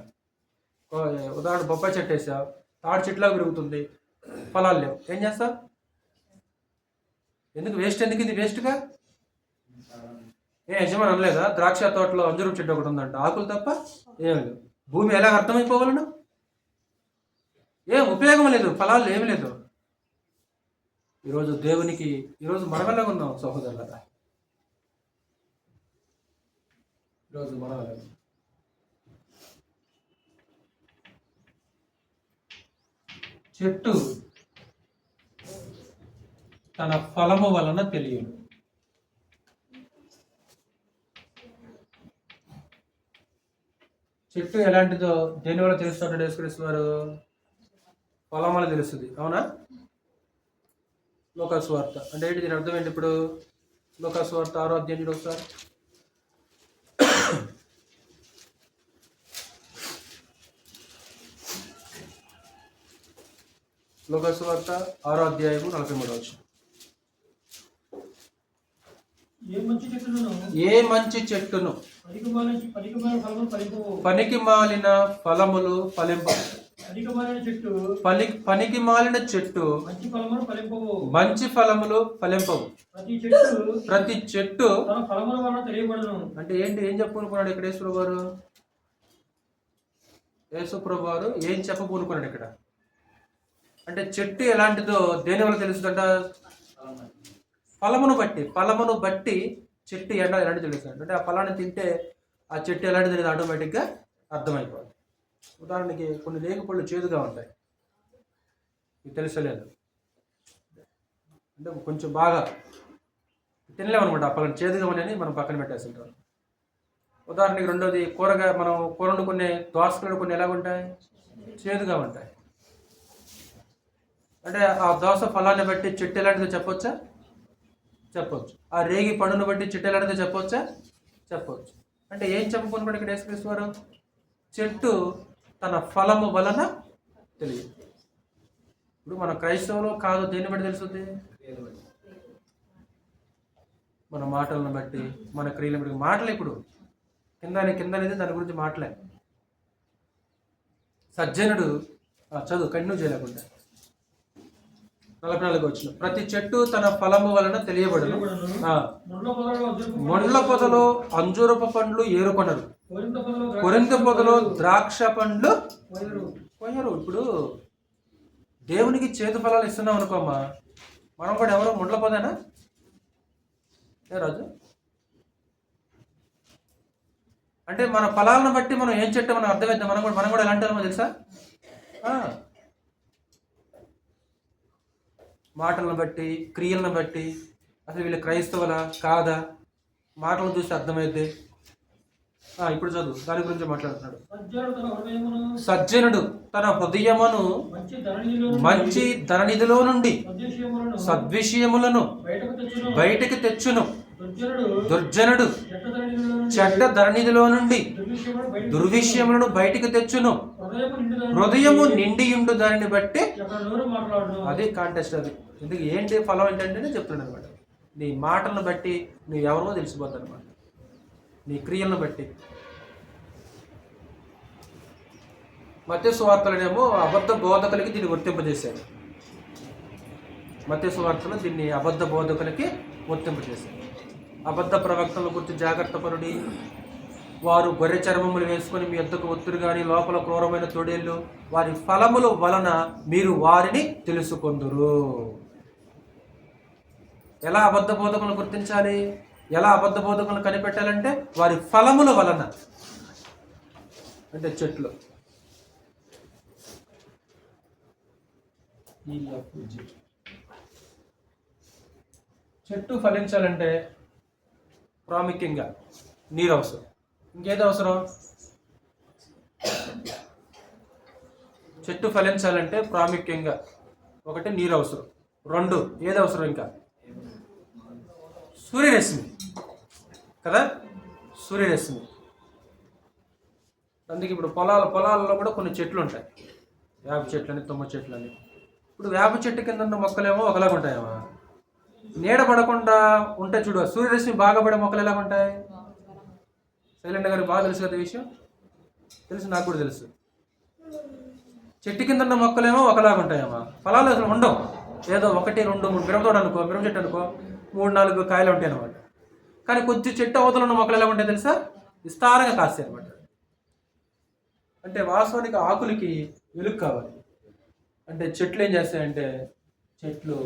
Speaker 1: ఉదాహరణ బొప్పాయి చెట్టు వేసావు, తాడు చెట్టులా పెరుగుతుంది, ఫలాలు లేవు, ఏం చేస్తావు? ఎందుకు వేస్ట్? ఎందుకు ఇది వేస్ట్గా? యజమాని అనలేదా ద్రాక్ష తోటలో అంజూరం చెట్టు ఒకటి ఉందంట, ఆకులు తప్ప ఏమి లేవు, భూమి ఎలా అర్థమైపోవాలను? ఏం ఉపయోగం లేదు, ఫలాలు ఏమి లేదు. ఈరోజు దేవునికి ఈరోజు మనమేలా ఉన్నాం సహోదరులారా? ఈరోజు మనం చెట్టు తన ఫలము వలన తెలియదు. చెట్టు ఎలాంటిదో దేని వల్ల తెలుస్తుంటాడు యేసుక్రీస్తు వారు? ఫలం వల్ల తెలుస్తుంది. అవునా? లోకాసు వార్త అంటే ఏంటి, దీని అర్థం ఏంటి? ఇప్పుడు లోకాసు వార్త 6వ అధ్యాయం ఒకసారి. లోకాసు వార్త 6వ అధ్యాయము 43వ వచనం. ఏ మంచి చెట్టును పనికి మాలిన ఫలములు ఫలింపవు. పనికి మాలిన చెట్టు మంచి ఫలములు ఫలింపవు. ప్రతి చెట్టు అంటే ఏంటి? ఏం చెప్పనుకున్నాడు ఇక్కడ యేసుప్రభు వారు? యేసుప్రభు వారు ఏం చెప్పబోనుకున్నాడు ఇక్కడ అంటే చెట్టు ఎలాంటిదో దేని వల్ల తెలుస్తుందంట? ఫలమును బట్టి చెట్టు ఎలాంటి తెలుస్తుంది అంటే ఆ ఫలాన్ని తింటే ఆ చెట్టు ఎలాంటిది అనేది ఆటోమేటిక్గా అర్థమైపోతుంది. ఉదాహరణకి కొన్ని రేగుపళ్ళు చేదుగా ఉంటాయి, మీకు తెలుసలేదు అంటే కొంచెం బాగా తినలేమన్నమాట. ఆ పళ్ళని చేదుగా ఉన్నాయని మనం పక్కన పెట్టేస్తుంటాం. ఉదాహరణకి రెండోది కూరగా మనం కూర వండుకునే దోసకాయలు కొన్ని ఎలాగుంటాయి? చేదుగా ఉంటాయి. అంటే ఆ దోస ఫలాన్ని బట్టి చెట్టు ఎలాంటిదో చెప్పొచ్చా? చెప్పొచ్చు. ఆ రేగి పండును బట్టి చెట్టు ఎలాంటిదో చెప్పొచ్చా? చెప్పొచ్చు. అంటే ఏం చెప్పకుండా ఇక్కడ యేసుక్రీస్తు వారు? చెట్టు తన ఫలము వలన తెలియదు. ఇప్పుడు మన క్రైస్తవులు కాదు దేన్ని బట్టి తెలుస్తుంది? మన మాటలను బట్టి, మన క్రియలను బట్టి. మాటలు ఇప్పుడు కిందనేది దాని గురించి మాటలే. సజ్జనుడు చదువు కంటిన్యూ చేయలేకుండా 44 వచ్చిన ప్రతి చెట్టు తన ఫలము వలన తెలియబడును. మొండ్ల పొదలో అంజూరపు పండ్లు ఏరుకొనరు, కొరింథ పొదలో ద్రాక్ష పండ్లు కొయ్యరు. ఇప్పుడు దేవునికి చేదు ఫలాలు ఇస్తున్నాం అనుకోమ్మా, మనం కూడా ఎవరో మొండ్ల పొదేనా? ఏ రాజు? అంటే మన ఫలాలను బట్టి మనం ఏం చెట్టు మనం అర్థమైద్దాం. మనం కూడా ఎలాంటి వాళ్ళమో తెలుసా? మాటలను బట్టి, క్రియలను బట్టి అసలు వీళ్ళు క్రైస్తవులా కాదా మాటలను చూస్తే అర్థమైద్ది. ఇప్పుడు చదువు, దాని గురించి మాట్లాడుతున్నాడు. సజ్జనుడు తన హృదయమును మంచి ధననిధిలో నుండి సద్విషయములను బయటకు తెచ్చును. దుర్జనుడు చెడ్డ ధననిధిలో నుండి దుర్విషయములను బయటకు తెచ్చును. హృదయము నిండియుండు దానిని బట్టి. అదే కాంటెస్ట్. అది ఎందుకు ఏంటి ఫలం ఏంటంటే చెప్తున్నాను అనమాట. నీ మాటలను బట్టి నువ్వు ఎవరో తెలిసిపోతావు అనమాట, నీ క్రియలను బట్టి. మత్తయి సువార్తలనేమో అబద్ధ బోధకులకి దీన్ని వర్తింపజేశారు. మత్తయి సువార్తలు దీన్ని అబద్ధ బోధకులకి వర్తింపజేశారు. అబద్ధ ప్రవక్తల గురించి జాగ్రత్త పరుడి, వారు గొర్రె చర్మములు వేసుకొని మీ యొద్దకు ఒత్తురు కానీ లోపల క్రూరమైన తొడేళ్ళు, వారి ఫలముల వలన మీరు వారిని తెలుసుకొందురు. ఎలా అబద్ధ బోధకులను గుర్తించాలి, ఎలా అబద్ధ బోధకులను కనిపెట్టాలంటే వారి ఫలముల వలన. అంటే చెట్లు చెట్టు ఫలించాలంటే ప్రాముఖ్యంగా నీరు అవసరం. ఇంకేది అవసరం? చెట్టు ఫలించాలంటే ప్రాముఖ్యంగా ఒకటి నీరు అవసరం, 2 ఏది అవసరం? ఇంకా సూర్యరశ్మి కదా, సూర్యరశ్మి. అందుకే ఇప్పుడు పొలాలలో కూడా కొన్ని చెట్లు ఉంటాయి, వేప చెట్లు అని, తుమ్మ చెట్లు అని. ఇప్పుడు వేప చెట్టు కింద ఉన్న మొక్కలేమో ఒకలాగా ఉంటాయేమో, నీడ పడకుండా ఉంటాయి చూడు. సూర్యరశ్మి బాగా పడే మొక్కలు ఎలాగ ఉంటాయి? శైలెండ్ గారికి బాగా తెలుసు కదా విషయం, తెలుసు, నాకు కూడా తెలుసు. చెట్టు కింద ఉన్న మొక్కలేమో ఒకలాగా ఉంటాయమ్మా, ఫలాలు అసలు ఉండవు. ఏదో 1, 2, 3 మిరప తోట అనుకో, మిరప చెట్టు అనుకో, 3, 4 కాయలు ఉంటాయి అనమాట. కానీ కొద్ది చెట్టు అవతల ఉన్న మొక్కలు ఎలా ఉంటాయి తెలుసా? విస్తారంగా కాస్తాయి అనమాట. అంటే వాస్తవానికి ఆకులకి వెలుగు కావాలి. అంటే చెట్లు ఏం చేస్తాయంటే చెట్లు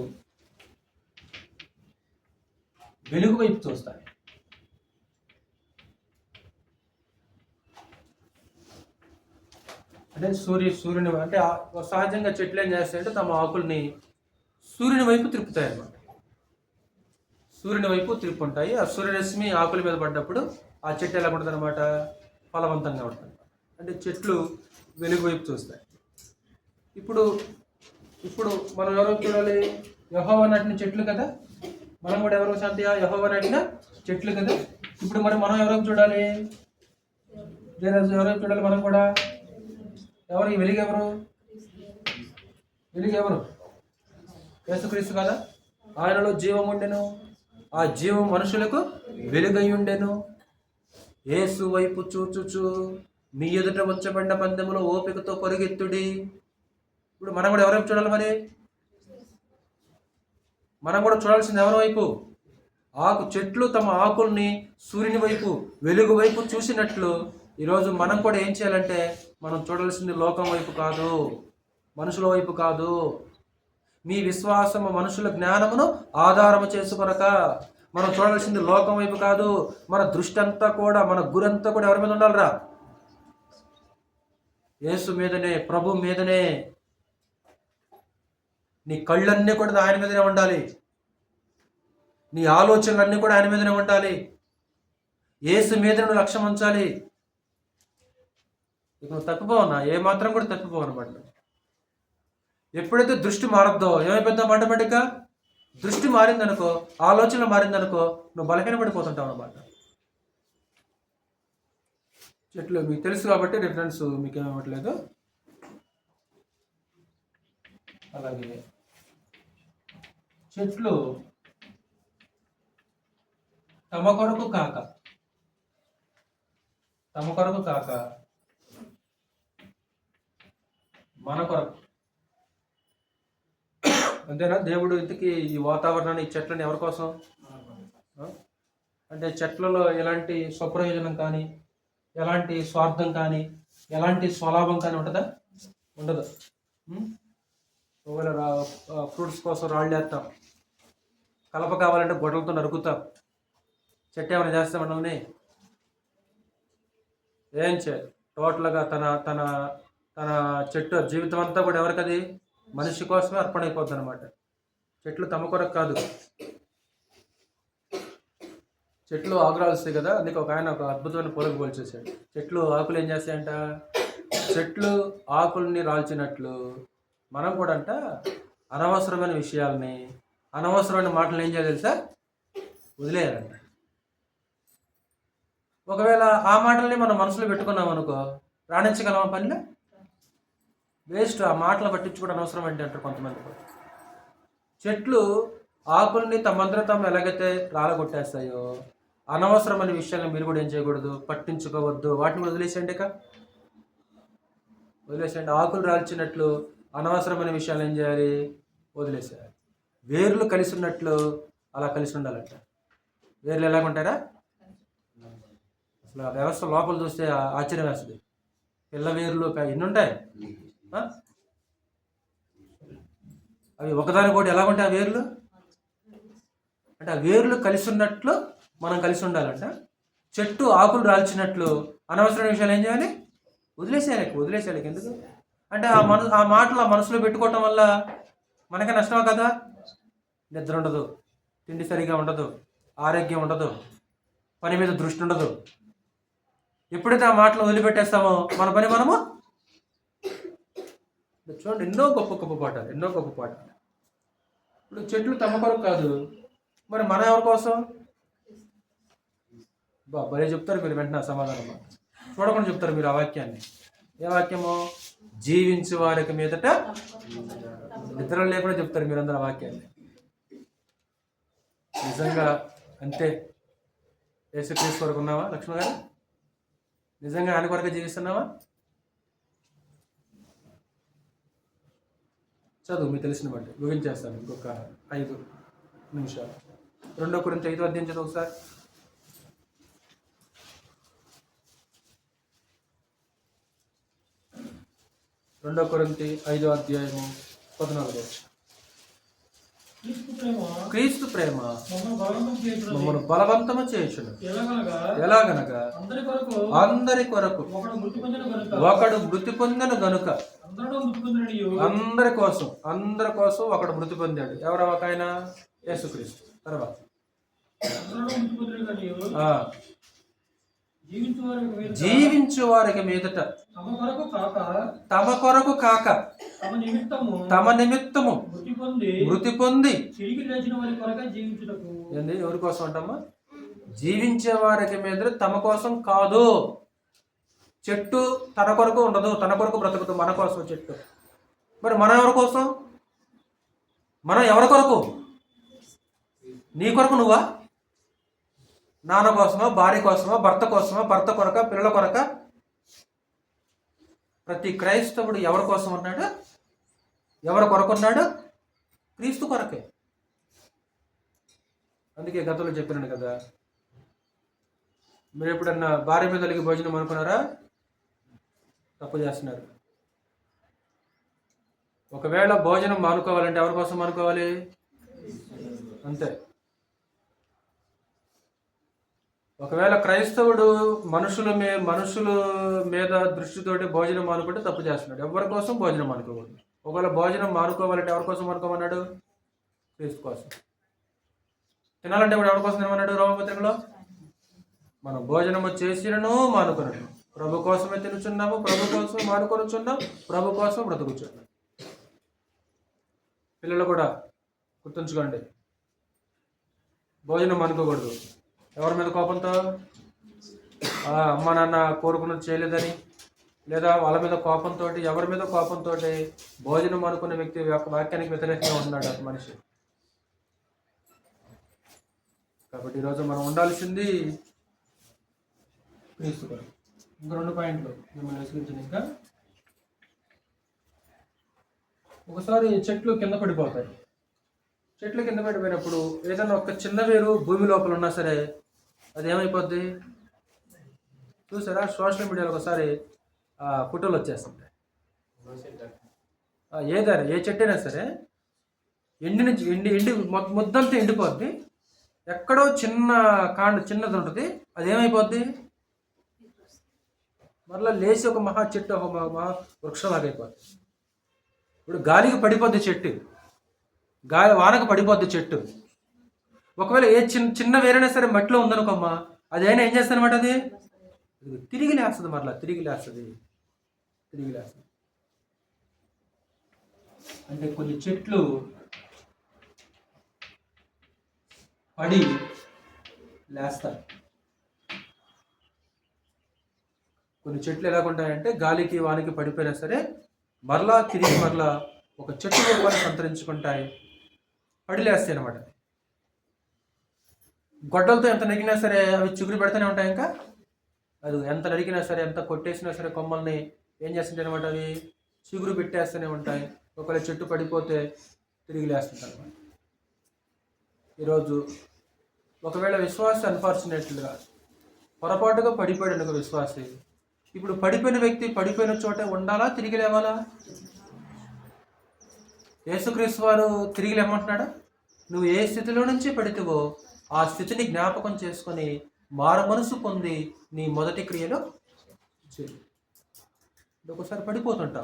Speaker 1: వెలుగు వైపు చూస్తాయి. అంటే సూర్యుని అంటే సహజంగా చెట్లు ఏం చేస్తాయంటే తమ ఆకుల్ని సూర్యుని వైపు తిప్పుతాయి అన్నమాట. సూర్యుని వైపు తిప్పుకుంటాయి. ఆ సూర్యరశ్మి ఆకుల మీద పడ్డప్పుడు ఆ చెట్టు ఎలా ఉంటుంది అనమాట, ఫలవంతంగా ఉంటుంది. అంటే చెట్లు వెలుగు వైపు చూస్తాయి. ఇప్పుడు ఇప్పుడు మనం ఎవరో చూడాలి, యెహోవా నాటిన చెట్లు కదా, మనం కూడా ఎవరో శాంతి యెహోవా నాటిన చెట్లు కదా. ఇప్పుడు మరి మనం ఎవరో చూడాలి, ఎవరో చూడాలి మనం కూడా. ఎవరు ఈ వెలుగు? ఎవరు వెలుగు? ఎవరు? యేసుక్రీస్తు కదా. ఆయనలో జీవం ఉండెను, ఆ జీవం మనుషులకు వెలుగై ఉండెను. యేసు వైపు చూచుచు మీ ఎదుట వచ్చబడిన పందెములో ఓపికతో పరుగెత్తుడి. ఇప్పుడు మనం కూడా ఎవరైపు చూడాలి? మరి మనం కూడా చూడాల్సింది ఎవరి వైపు? చెట్లు తమ ఆకుల్ని సూర్యుని వైపు, వెలుగు వైపు చూసినట్లు ఈరోజు మనం కూడా ఏం చేయాలంటే మనం చూడాల్సింది లోకం వైపు కాదు, మనుషుల వైపు కాదు. మీ విశ్వాసము మనుషుల జ్ఞానమును ఆధారము చేసుకొనక మనం చూడాల్సింది లోకం వైపు కాదు. మన దృష్టి అంతా కూడా, మన గురంతా కూడా ఎవరి మీద ఉండాలిరా? యేసు మీదనే, ప్రభు మీదనే. నీ కళ్ళన్నీ కూడా ఆయన మీదనే ఉండాలి. నీ ఆలోచనలన్నీ కూడా ఆయన మీదనే ఉండాలి. యేసు మీద నువ్వు లక్ష్యం ఉంచాలి. ఇక నువ్వు తప్పిపోవన్నా, ఏమాత్రం కూడా తప్పిపోవు అనమాట. ఎప్పుడైతే దృష్టి మారద్దో ఏమైపోద్దాం? ఆటోమేటిక్గా దృష్టి మారిందనుకో, ఆలోచన మారిందనుకో, నువ్వు బలహీన పడిపోతుంటావు అనమాట. చెట్లు మీకు తెలుసు కాబట్టి రిఫరెన్స్ మీకు ఏమవ్వట్లేదు. అలాగే చెట్లు తమ కొరకు కాక మన కొరకు. అంతేనా? దేవుడు ఇంతకీ ఈ వాతావరణాన్ని, ఈ చెట్లని ఎవరి కోసం? అంటే చెట్లలో ఎలాంటి స్వప్రయోజనం కానీ, ఎలాంటి స్వార్థం కానీ, ఎలాంటి స్వలాభం కానీ ఉంటుందా? ఉండదు. ఒకవేళ ఫ్రూట్స్ కోసం రాళ్ళు వేస్తాం, కలప కావాలంటే గొడవలతో నరుకుతాం. చెట్టు ఏమైనా చేస్తామన్నా ఏం చేయాలి? టోటల్గా తన తన తన చెట్టు జీవితం అంతా కూడా ఎవరికది? మనిషి కోసమే అర్పణ అయిపోద్ది అనమాట. చెట్లు తమ కొరకు కాదు. చెట్లు ఆకులు వస్తాయి కదా, అందుకే ఒక ఆయన ఒక అద్భుతమైన పోలిక పోల్చేసాడు. చెట్లు ఆకులు ఏం చేస్తాయంట? చెట్లు ఆకుల్ని రాల్చినట్లు మనం కూడా అంట అనవసరమైన విషయాల్ని, అనవసరమైన మాటలు ఏం చేయాలి తెలుసా? వదిలేయాలంట. ఒకవేళ ఆ మాటల్ని మనం మనసులో పెట్టుకున్నాం అనుకో, రాణించగలమా పనిలో? వేస్ట్. ఆ మాటలు పట్టించుకోవడం అనవసరం అంటే అంటారు కొంతమంది. చెట్లు ఆకుల్ని తమంతట తాము ఎలాగైతే రాలగొట్టేస్తాయో, అనవసరమైన విషయాలను మీరు కూడా ఏం చేయకూడదు, పట్టించుకోవద్దు. వాటిని వదిలేసేయండి. వదిలేసేయండి. ఆకులు రాల్చినట్లు అనవసరమైన విషయాలు ఏం చేయాలి? వదిలేసేయాలి. వేర్లు కలిసి ఉన్నట్లు అలా కలిసి ఉండాలంట. వేర్లు ఎలాగుంటారా? అసలు ఆ వ్యవస్థ లోపల చూస్తే ఆశ్చర్యం వేస్తుంది. పిల్ల వేర్లు ఎన్ని ఉంటాయి? అవి ఒకదానికోటి ఎలాగుంటాయి ఆ వేర్లు? అంటే ఆ వేర్లు కలిసి ఉన్నట్లు మనం కలిసి ఉండాలంట. చెట్టు ఆకులు రాల్చినట్లు అనవసరమైన విషయాలు ఏం చేయాలి? వదిలేసేయాలి. ఎందుకు అంటే ఆ మాటలు ఆ మనసులో పెట్టుకోవటం వల్ల మనకే నష్టమే కదా. నిద్ర ఉండదు, తిండి సరిగా ఉండదు, ఆరోగ్యం ఉండదు, పని మీద దృష్టి ఉండదు. ఎప్పుడైతే ఆ మాటలు వదిలిపెట్టేస్తామో మన పని మనము చూడండి. ఎన్నో గొప్ప పాఠాలు. ఇప్పుడు చెట్లు తమ కొరకు కాదు, మరి మన ఎవరి కోసం? భలే చెప్తారు మీరు. వెంటనే సమాధానం చూడకుండా చెప్తారు మీరు ఆ వాక్యాన్ని. ఏ వాక్యమో? జీవించు వారికి మీదట నిద్ర లేకుండా చెప్తారు మీరందరూ ఆ వాక్యాన్ని. నిజంగా అంతే. యేసుక్రీస్తు కొరకు ఉన్నావా లక్ష్మణ గారు? నిజంగా ఆయన కొరకు జీవిస్తున్నావా? చదువు మీకు తెలిసిన బట్టి ముగించేస్తాను. ఇంకొక 5 నిమిషాలు. 2 కొరింథీ 5 అధ్యాయం చదువు ఒకసారి. 2 కొరింథీ 5 అధ్యాయము 14.
Speaker 2: క్రీస్తు ప్రేమ
Speaker 1: మమ్మల్ని బలవంతము చేయుచును. ఎలాగనగా అందరి కొరకు ఒకడు మృతి పొందెను గనుక. అందరి కోసం ఒకడు మృతి పొందాడు. ఎవరో ఒక ఆయన? యేసుక్రీస్తు. తర్వాత జీవించు వారికి మీదట తమ కొరకు కాక తమ నిమిత్తము మృతి పొంది ఏంది? ఎవరి కోసం అంటమ్మా? జీవించే వారికి మీద తమ కోసం కాదు. చెట్టు తన కొరకు ఉండదు, తన కొరకు బ్రతుకుతుంది, మన కోసం చెట్టు. మరి మనం ఎవరి కోసం? మనం ఎవరి కొరకు? నీ కొరకు నువ్వా? నాన్న కోసమా, భార్య కోసమా, భర్త కోసమా, భర్త కొరక, పిల్లల కొరక? ప్రతి క్రైస్తవుడు ఎవరి కోసం ఉన్నాడు? ఎవరి కొరకు ఉన్నాడు? క్రీస్తు కొరకే. అందుకే గతంలో చెప్పినాను కదా, మీరు ఎప్పుడన్నా భార్య మీద కలిగి భోజనం అనుకున్నారా? తప్పు చేస్తున్నారు. ఒకవేళ భోజనం మానుకోవాలంటే ఎవరి కోసం మానుకోవాలి? అంతే. ఒకవేళ క్రైస్తవుడు మనుషుల మీద దృష్టితోటి భోజనం మానుకుంటే తప్పు చేస్తున్నాడు. ఎవరి కోసం భోజనం మానుకోకూడదు. ఒకవేళ భోజనం మానుకోవాలంటే ఎవరి కోసం మానుకోమన్నాడు? క్రీస్తు కోసం. తినాలంటే కూడా ఎవరి కోసం తినమన్నాడు? రోమపత్రికలో మనం భోజనము చేసినను మానుకున్నాడు. ప్రభు కోసమే తినుచున్నాము, ప్రభు కోసమే మానుకొనుచున్నాం, ప్రభు కోసం బ్రతుకుచున్నాం. పిల్లలు కూడా గుర్తుంచుకోండి, భోజనం మానుకోకూడదు. ఎవరి మీద కోపంతో? అమ్మ నాన్న కోరుకున్నది చేయలేదని, లేదా వాళ్ళ మీద కోపంతో, ఎవరి మీద కోపంతో భోజనం అనుకునే వ్యక్తి వాక్యానికి వ్యతిరేకంగా ఉన్నాడు అతని మనిషి. కాబట్టి ఈరోజు మనం ఉండాల్సింది క్రీస్తు కొరకు. ఇంకా 2 పాయింట్లు మిమ్మల్ని విసిగించింది. ఇంకా ఒకసారి చెట్లు కింద పడిపోతాయి. చెట్లు కింద పడిపోయినప్పుడు ఏదైనా ఒక చిన్న వేరు భూమి లోపల ఉన్నా సరే అది ఏమైపోద్ది? చూసారా, సోషల్ మీడియాలో ఒకసారి ఫోటోలు వచ్చేస్తుంటాయి. ఏ చెట్టు అయినా సరే ఎండి ముద్దంతా ఎండిపోద్ది. ఎక్కడో చిన్న చిన్నది ఉంటుంది, అది ఏమైపోద్ది? మరలా లేచి ఒక మహా చెట్టు, ఒక మహా వృక్షలాగా అయిపోద్ది. ఇప్పుడు గాలికి పడిపోద్ది చెట్టు, వానకు పడిపోద్ది చెట్టు. ఒకవేళ ఏ చిన్న వేరైనా సరే మట్టిలో ఉందనుకోమ్మా, అదైనా ఏం చేస్తుంది అనమాట? అది తిరిగి లేస్తుంది, మరలా తిరిగి లేస్తుంది. అంటే కొన్ని చెట్లు పడి లేస్తాయి. కొన్ని చెట్లు ఎలాగుంటాయంటే గాలికి వానికి పడిపోయినా సరే మరలా తిరిగి ఒక చెట్టు రూపాన్ని సంతరించుకుంటాయి, పడిలేస్తాయి అనమాట. గొడ్డలతో ఎంత నరికినా సరే అవి చిగురు పెడతానే ఉంటాయి. ఇంకా అది ఎంత నరికినా సరే, ఎంత కొట్టేసినా సరే కొమ్మల్ని ఏం చేస్తుంటాయి అనమాట, అవి చిగురు పెట్టేస్తూనే ఉంటాయి. ఒకవేళ చెట్టు పడిపోతే తిరిగి లేస్తుంటాయి అనమాట. ఈరోజు ఒకవేళ విశ్వాసి అన్ఫార్చునేట్లుగా పొరపాటుగా పడిపోయాడు ఒక విశ్వాసి, ఇప్పుడు పడిపోయిన వ్యక్తి పడిపోయిన చోటే ఉండాలా, తిరిగి లేవాలా? యేసుక్రీస్తు వారు తిరిగి లేమంటున్నాడు. నువ్వు ఏ స్థితిలో నుంచి పడితేవో ఆ స్థితిని జ్ఞాపకం చేసుకొని మారు మనసు పొంది నీ మొదటి క్రియలో చేయి. ఒకసారి పడిపోతుంటా.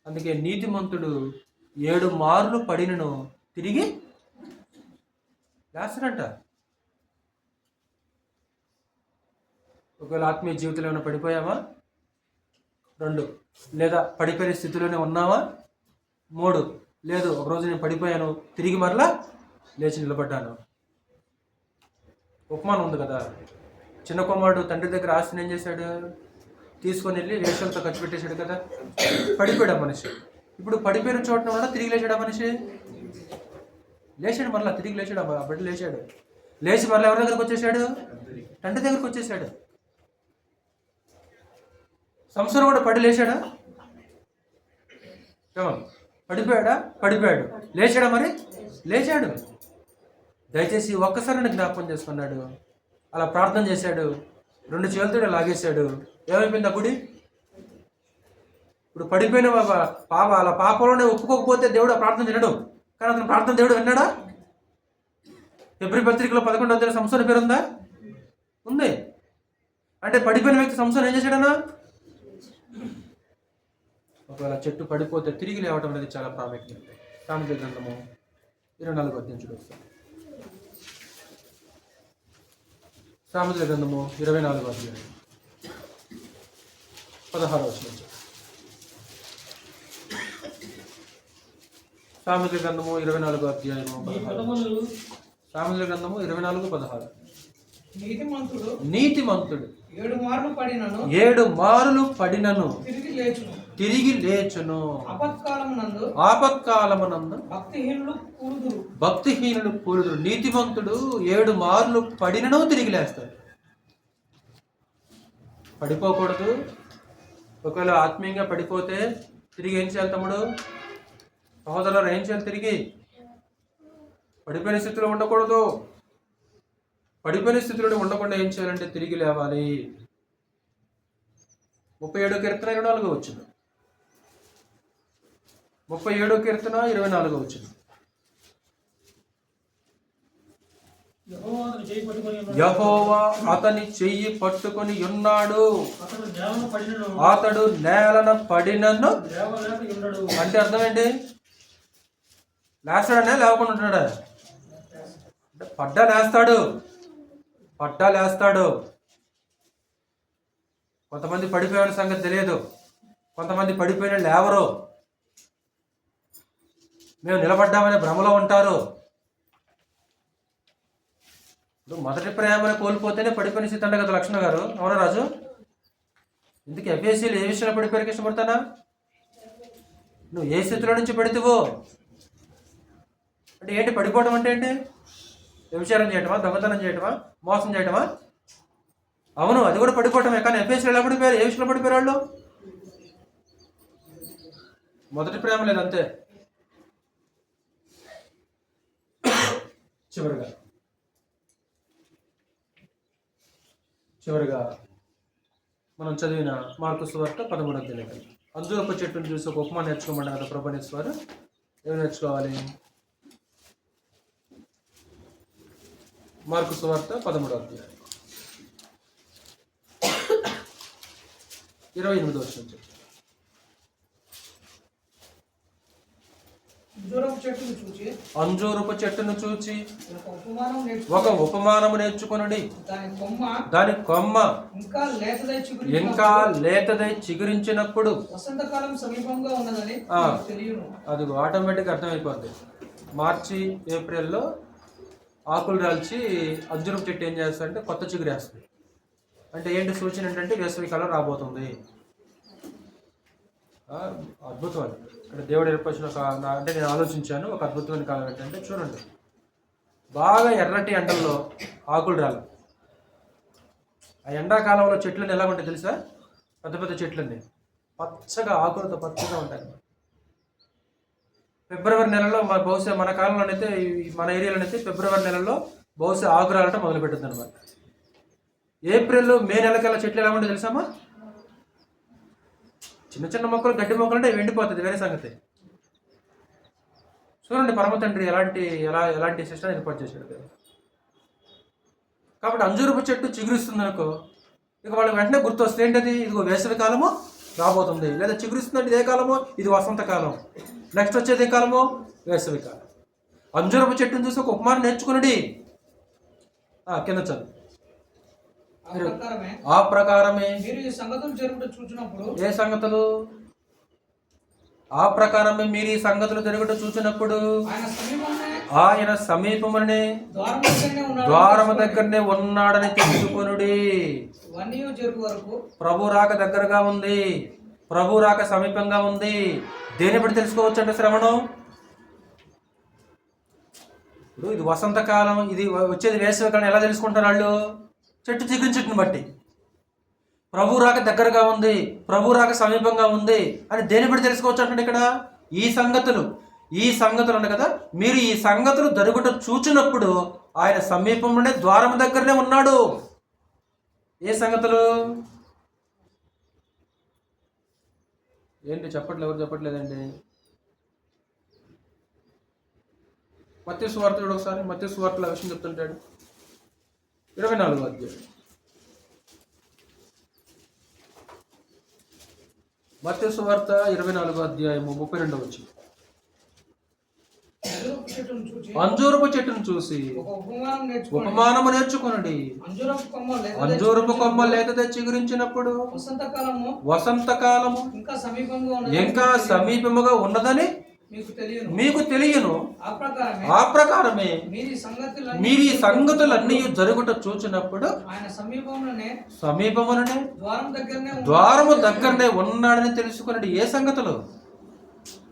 Speaker 1: అందుకే నీతిమంతుడు 7 మార్లు పడినను తిరిగి లేస్తాడంట. ఒకవేళ ఆత్మీయ జీవితంలో ఏమైనా పడిపోయావా? 2. లేదా పడిపోయిన స్థితిలోనే ఉన్నావా? 3. లేదు, ఒకరోజు నేను పడిపోయాను, తిరిగి మరలా లేచి నిలబడ్డాను. ఉపమానం ఉంది కదా, చిన్న కుమారుడు తండ్రి దగ్గర ఆస్తిని ఏం చేశాడు? తీసుకొని వెళ్ళి వేషాలతో ఖర్చు పెట్టేశాడు కదా, పడిపోయాడు మనిషి. ఇప్పుడు పడిపోయిన చోట వల్ల తిరిగి లేచాడు మనిషి. లేచాడు, మరలా తిరిగి లేచాడు. ఆ బిడ్డ లేచి మరలా ఎవరి దగ్గరకు వచ్చేసాడు? తండ్రి దగ్గరకు వచ్చేసాడు. సంసారం కూడా పడి లేచాడా? పడిపోయాడు. లేచాడా? మరి లేచాడు. దయచేసి ఒక్కసారి జ్ఞాపకం చేసుకున్నాడు. అలా ప్రార్థన చేశాడు, 2 చేతులతో లాగేశాడు. ఏమైపోయింది? ఆ గుడి ఇప్పుడు పడిపోయిన అలా పాపంలోనే ఒప్పుకోకపోతే దేవుడు ఆ ప్రార్థన వినడు. కానీ అతని ప్రార్థన దేవుడు విన్నాడా? ఫిబ్రవరి పత్రికలో 11వ అధ్యాయం సంసోను పేరు ఉందా? ఉంది. అంటే పడిపోయిన వ్యక్తి సంసోను ఏం చేశాడనా? ఒకవేళ చెట్టు పడిపోతే తిరిగి లేవటం అనేది చాలా ప్రాముఖ్యం. సామెతల గ్రంథము 24వ అధ్యాయం చూడొస్తాం. సామెతల గ్రంథము 24వ అధ్యాయం 16వ వచనం. సామెతల గ్రంథము 24వ అధ్యాయము 16. సామెతల గ్రంథము 24:16. నీతిమంతుడు 7 మార్లు పడినను తిరిగి లేచును. ఆపత్కాలమునందు భక్తిహీనులు కూలుదురు. నీతిమంతుడు 7 మార్లు పడినను తిరిగి లేస్తాడు. పడిపోకూడదు. ఒకవేళ ఆత్మీయంగా పడిపోతే తిరిగి ఏం చేయాలి తమ్ముడు? సహోదరులు ఏం చేయాలి? తిరిగి పడిపోయిన స్థితిలో ఉండకూడదు. పడిపోయిన స్థితిలో ఉండకుండా ఏం చేయాలంటే తిరిగి లేవాలి. 37వ కీర్తన 24వ వచనం. 37వ కీర్తన 24వ వచనం. యెహోవా అతని చెయ్యి పట్టుకొని ఉన్నాడు, అతడు నేలన పడినను. అంటే అర్థం ఏంటి? లేస్తాడనే లేవకుండా ఉంటున్నాడా? అంటే పడ్డా లేస్తాడు. కొంతమంది పడిపోయిన సంగతి తెలియదు. కొంతమంది పడిపోయిన లేవరు. మేము నిలబడ్డామనే భ్రమలో ఉంటారు. మొదటి ప్రేమను కోల్పోతేనే పడిపోయిన స్థితి అంట కదా లక్ష్మణ గారు. అవునా రాజు? ఇందుకు ఎఫ్ఎస్సీలు ఏ విషయంలో పడిపోయాక ఇష్టపడతానా? నువ్వు ఏ స్థితిలో నుంచి పడితేవో అంటే ఏంటి? పడిపోవడం అంటే ఏంటి? వ్యభిచారం చేయటమా? దొంగతనం చేయటమా? మోసం చేయటమా? అవును, అది కూడా పడిపోవటమే. కానీ ఎఫ్ఎస్సీలు ఎలా పడిపోయారు? ఏ విషయంలో పడిపోయారు వాళ్ళు? మొదటి ప్రేమ లేదు, అంతే. చివరిగా మనం చదివిన మార్కు సువార్త 13వ అధ్యాయం. అంజూరపు చెట్టును చూసి ఒక ఉపమానం నేర్చుకోమన్నారు కదా ప్రభునేశ్వరు. ఏమి నేర్చుకోవాలి? మార్కు సువార్త 13వ అధ్యాయం 28వ వచనం. అంజూరపు చెట్టును చూచి ఒక ఉపమానము నేర్చుకొనుడి. దాని కొమ్మ ఇంకా లేతదై చిగురించినప్పుడు అది ఆటోమేటిక్ అర్థమైపోద్ది. మార్చి ఏప్రిల్లో ఆకులు రాల్చి అంజూరపు చెట్టు ఏం చేస్తుందంటే కొత్త చిగురేస్తుంది. అంటే ఏంటి సూచన? ఏంటంటే వేసవి కాలం రాబోతుంది. అద్భుతం. అది అంటే దేవుడు ఏర్పరిచిన అంటే నేను ఆలోచించాను ఒక అద్భుతమైన కాలం ఏంటంటే, చూడండి, బాగా ఎర్రటి ఎండల్లో ఆకులు రాలి. ఆ ఎండాకాలంలో చెట్లన్నీ ఎలా ఉంటాయి తెలుసా? పెద్ద పెద్ద చెట్లన్నీ పచ్చగా, ఆకులతో పచ్చగా ఉంటాయి. ఫిబ్రవరి నెలలో బహుశా మన కాలంలోనైతే, మన ఏరియాలోనైతే ఫిబ్రవరి నెలలో బహుశా ఆకు రాలటం మొదలు పెడుతుంది అనమాట. ఏప్రిల్లో, మే నెలకల్లా చెట్లు ఎలా ఉంటాయి తెలుసామా? చిన్న చిన్న మొక్కలు, గడ్డి మొక్కలు అంటే ఎండిపోతుంది, వేరే సంగతి. చూడండి పరమ తండ్రి ఎలాంటి సిస్టమ్ ఏర్పాటు చేశాడు కదా. కాబట్టి అంజూరపు చెట్టు చిగురిస్తుంది అనుకో, ఇక వాళ్ళకి వెంటనే గుర్తు వస్తే ఏంటది? ఇదిగో వేసవి కాలము రాబోతుంది. లేదా చిగురిస్తుందంటే ఇదే కాలము, ఇది వసంతకాలం. నెక్స్ట్ వచ్చేది ఏ కాలము? వేసవి కాలం. అంజూరపు చెట్టును చూసి ఒక ఉపమానం నేర్చుకున్నాడు. కింద చదువు. ఆ ప్రకారమే ఏ సంగతులు? ఆ ప్రకారమే మీరు ఈ సంగతులు జరుగుట చూచినప్పుడు ఆయన సమీపమునే ద్వారము దగ్గరనే ఉన్నాడని తెలుసుకొనుడి. ప్రభు రాక దగ్గరగా ఉంది, ప్రభు రాక సమీపంగా ఉంది. దేని బట్టి తెలుసుకోవచ్చు అంటే శ్రవణం. ఇప్పుడు ఇది వసంతకాలం, ఇది వచ్చేది వేసవికాలం. ఎలా తెలుసుకుంటారు వాళ్ళు? చెట్టు చిగురించటను బట్టి. ప్రభు రాక దగ్గరగా ఉంది, ప్రభు రాక సమీపంగా ఉంది అని దేని బట్టి తెలుసుకోవచ్చు అంటే ఇక్కడ ఈ సంగతులు ఉన్నాయి కదా. మీరు ఈ సంగతులు జరుగుట చూచినప్పుడు ఆయన సమీపంలోనే ద్వారం దగ్గరనే ఉన్నాడు. ఏ సంగతులు? ఏంటి చెప్పట్లేదు, ఎవరు చెప్పట్లేదండి? మత్తయి సువార్త చూడు ఒకసారి. మత్తయి సువార్తలో ఆ విషయం చెప్తుంటాడు. 24వ అధ్యాయం. మత్తయి సువార్త 24వ అధ్యాయము 32వ వచనం. అంజూరపు చెట్టును చూసి ఉపమానము నేర్చుకొనుడి. అంజూరపు కొమ్మ లేత తెచ్చి గురించినప్పుడు వసంతకాలము ఇంకా సమీపముగా ఉన్నదని మీకు తెలియను. ఆ ప్రకారమే మీరు ఈ సంగతులన్నీ జరుగుట చూచినప్పుడు సమీపముననే ద్వారము దగ్గరనే ఉన్నాడని తెలుసుకున్నది. ఏ సంగతులు?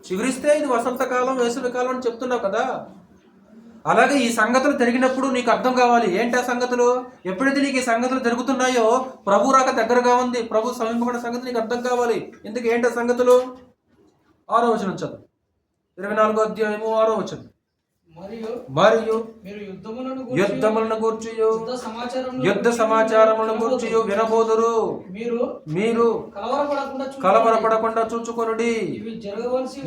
Speaker 1: చిగురిస్తే ఇది వసంతకాలం, వేసవికాలం అని చెప్తున్నావు కదా. అలాగే ఈ సంగతులు జరిగినప్పుడు నీకు అర్థం కావాలి. ఏంటి ఆ సంగతులు? ఎప్పుడైతే నీకు ఈ సంగతులు జరుగుతున్నాయో ప్రభు రాక దగ్గరగా ఉంది, ప్రభు సమీపమైన సంగతి నీకు అర్థం కావాలి. ఎందుకు? ఏంటి ఆ సంగతులు? 6వ వచనం చదువు. 24వ అధ్యాయము 6వ వచనం. మరియు యుద్ధములను గూర్చియు యుద్ధ సమాచారములను గూర్చియు వినబోదురు. మీరు కలవరపడకుండా చూచుకొనుడి.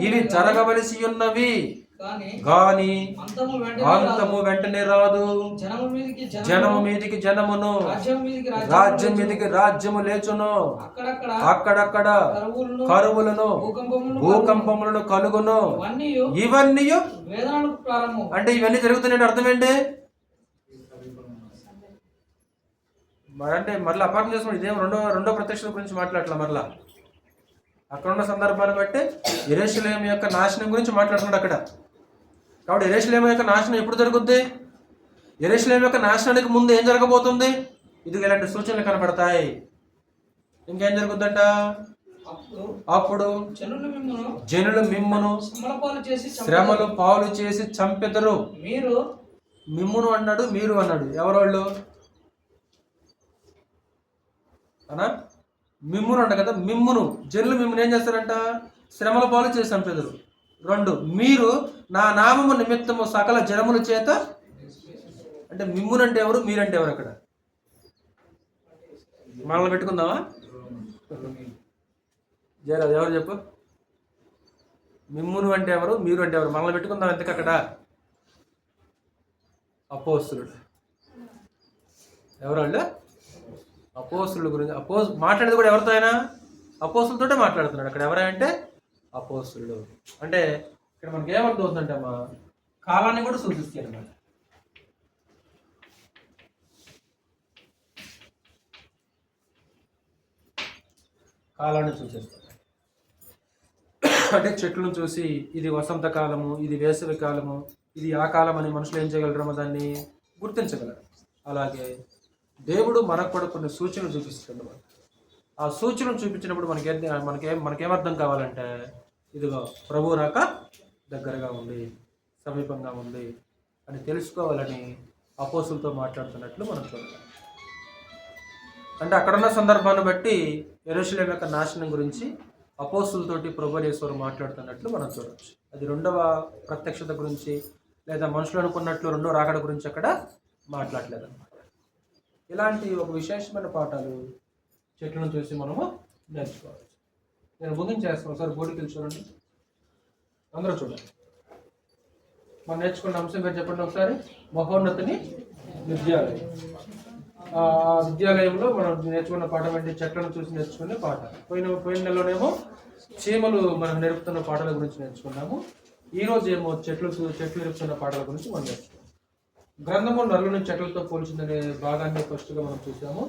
Speaker 1: ఇవి జరగవలసి ఉన్నవి గాని అంతము వెంటనే రాదు. జనము మీదికి జనమును, రాజ్యం మీదికి రాజ్యము లేచును. అక్కడక్కడ కరువులను, భూకంపములను కలుగును. ఇవన్నీ అంటే ఇవన్నీ జరుగుతున్నాయి అర్థం ఏంటి? అంటే మరలా అపార్థం చేసుకోండి. ఇదేం రెండో ప్రత్యక్షత గురించి మాట్లాడట్లా. మరలా అక్కడ ఉన్న సందర్భాన్ని బట్టి యెరూషలేము యొక్క నాశనం గురించి మాట్లాడుతున్నాడు అక్కడ. కాబట్టి యెరూషలేము యొక్క నాశనం ఎప్పుడు జరుగుద్ది? యెరూషలేము యొక్క నాశనానికి ముందు ఏం జరగబోతుంది? ఇది ఇలాంటి సూచనలు కనబడతాయి. ఇంకేం జరుగుద్దంట? అప్పుడు జనులు మిమ్మును శ్రమలు పాలు చేసి చంపెదరు. మిమ్మును అన్నాడు, మీరు అన్నాడు. ఎవరోళ్ళు అనా? మిమ్మును అంట కదా. మిమ్మును జనులు మిమ్మును ఏం చేస్తారంట? శ్రమల పాలు చేసి చంపెదరు. 2, మీరు నా నామము నిమిత్తము సకల జనముల చేత. అంటే మిమ్మునంటే ఎవరు, మీరంటే ఎవరు? అక్కడ మనల్ని పెట్టుకుందామా? జయరాజు ఎవరు చెప్పు? మిమ్మును అంటే ఎవరు, మీరు అంటే ఎవరు? మనల్ని పెట్టుకుందాం. ఎందుకు అక్కడ? అపోస్తులుడు. ఎవరు వాళ్ళు? అపోస్తుల గురించి మాట్లాడేది కూడా ఎవరితో అయినా అపోస్తులతోటే మాట్లాడుతున్నాడు అక్కడ. ఎవరంటే అపోస్తులుడు. అంటే ఇక్కడ మనకి ఏమర్థం అవుతుందంటే అమ్మా, కాలాన్ని కూడా సూచిస్తాయి అన్నమాట. కాలాన్ని సూచిస్తాయి. అంటే చెట్లను చూసి ఇది వసంతకాలము, ఇది వేసవి కాలము, ఇది ఆ కాలం అని మనుషులు ఏం చేయగలరో దాన్ని గుర్తించగలరు. అలాగే దేవుడు మనకు కూడా కొన్ని సూచనలు చూపిస్తున్నాడు. ఆ సూచనలు చూపించినప్పుడు మనకేమర్థం కావాలంటే, ఇదిగో ప్రభు రాక దగ్గరగా ఉంది, సమీపంగా ఉంది అని తెలుసుకోవాలని అపోస్తులతో మాట్లాడుతున్నట్లు మనం చూడాలి. అంటే అక్కడున్న సందర్భాన్ని బట్టి యెరూషలేము యొక్క నాశనం గురించి అపోస్తులతోటి ప్రభుయేశ్వరు మాట్లాడుతున్నట్లు మనం చూడవచ్చు. అది రెండవ ప్రత్యక్షత గురించి లేదా మనుషులు అనుకున్నట్లు రెండో రాకడ గురించి అక్కడ మాట్లాడలేదు అన్నమాట. ఇలాంటి ఒక విశేషమైన పాఠాలు చెట్లను చూసి మనము నేర్చుకోవచ్చు. నేను ముగించేస్తాను. ఒకసారి బోర్డుకి చూడండి, అందరూ చూడండి. మనం నేర్చుకున్న అంశం పేరు చెప్పండి ఒకసారి. మహోన్నతిని విద్యాలయం. ఆ విద్యాలయంలో మనం నేర్చుకున్న పాఠం ఏంటి? చెట్లను చూసి నేర్చుకునే పాఠం. పోయిన నెలలోనేమో చీమలు మనం నేర్పుతున్న పాఠాల గురించి నేర్చుకున్నాము. ఈరోజు ఏమో చెట్లు నేర్పుతున్న పాఠాల గురించి మనం నేర్చుకున్నాం. గ్రంథము నరులను చెట్లతో పోల్చిందనే భాగాన్ని ఫస్ట్గా మనం చూసాము.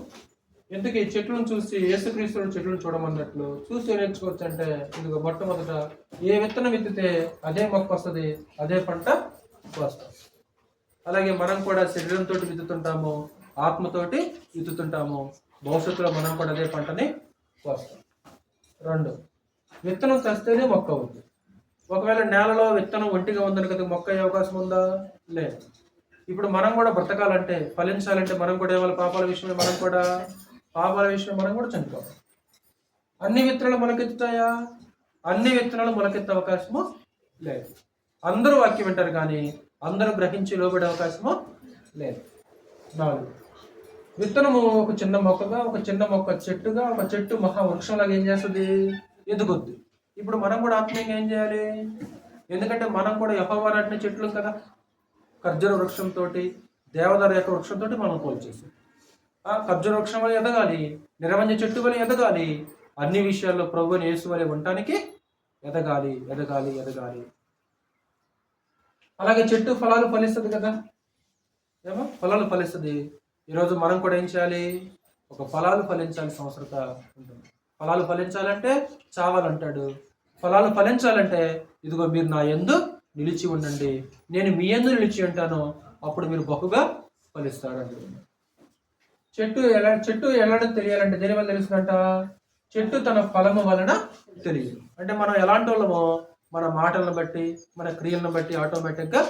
Speaker 1: ఎందుకు ఈ చెట్లను చూసి యేసుక్రీస్తుని చెట్లను చూడమన్నట్లు చూసి నేర్చుకోవచ్చు అంటే, ఇదిగో మొట్టమొదట ఏ విత్తనం విత్తితే అదే మొక్క వస్తుంది, అదే పంట వస్తుంది. అలాగే మనం కూడా శరీరంతో విత్తుతుంటాము, ఆత్మతోటి విత్తుతుంటాము. భవిష్యత్తులో మనం కూడా అదే పంటని వస్తాం. 2, విత్తనం తెస్తేనే మొక్క అవుతుంది. ఒకవేళ నేలలో విత్తనం ఒంటిగా ఉందని కదా మొక్క అయ్యే అవకాశం ఉందా? లేదు. ఇప్పుడు మనం కూడా బ్రతకాలంటే, ఫలించాలంటే మనం కూడా ఏమైనా పాపాల విషయమే మనం కూడా చనిపోవాలి. అన్ని విత్తనాలు మొలకెత్తుతాయా? అన్ని విత్తనాలు మొలకెత్తే అవకాశము లేదు. అందరూ వాక్యం వింటారు కానీ అందరూ గ్రహించి లోబడే అవకాశము లేదు. 4, విత్తనము ఒక చిన్న మొక్కగా, ఒక చిన్న మొక్క చెట్టుగా, ఒక చెట్టు మహావృక్షంలాగా ఏం చేస్తుంది? ఎదుగుద్ది. ఇప్పుడు మనం కూడా ఆత్మీయంగా ఏం చేయాలి? ఎందుకంటే మనం కూడా యెహోవా నాటిన చెట్లు కదా. ఖర్జూర వృక్షంతో, దేవదారు యొక్క వృక్షంతో మనం పోల్చేసి ఖర్జూర వృక్షం వల్ల ఎదగాలి, నిరవంజ చెట్టు వల్ల ఎదగాలి, అన్ని విషయాల్లో ప్రభువుని యేసు వలె ఉండటానికి ఎదగాలి ఎదగాలి ఎదగాలి. అలాగే చెట్టు ఫలాలు ఫలిస్తుంది కదా, ఏమో ఫలాలు ఫలిస్తుంది. ఈరోజు మనం కూడా ఏం చేయాలి? ఒక ఫలాలు ఫలించాల్సిన అవసరత ఉంటుంది. ఫలాలు ఫలించాలంటే చావాలంటాడు. ఫలాలు ఫలించాలంటే ఇదిగో మీరు నా యందు నిలిచి ఉండండి, నేను మీ యందు నిలిచి ఉంటాను, అప్పుడు మీరు బహుగా ఫలిస్తాడు అంటున్నాడు. చెట్టు ఎలాంటి తెలియాలంటే దేని వల్ల తెలుస్తుందంట? చెట్టు తన ఫలము వలన తెలియదు. అంటే మనం ఎలాంటి వాళ్ళమో మన మాటలను బట్టి, మన క్రియలను బట్టి ఆటోమేటిక్గా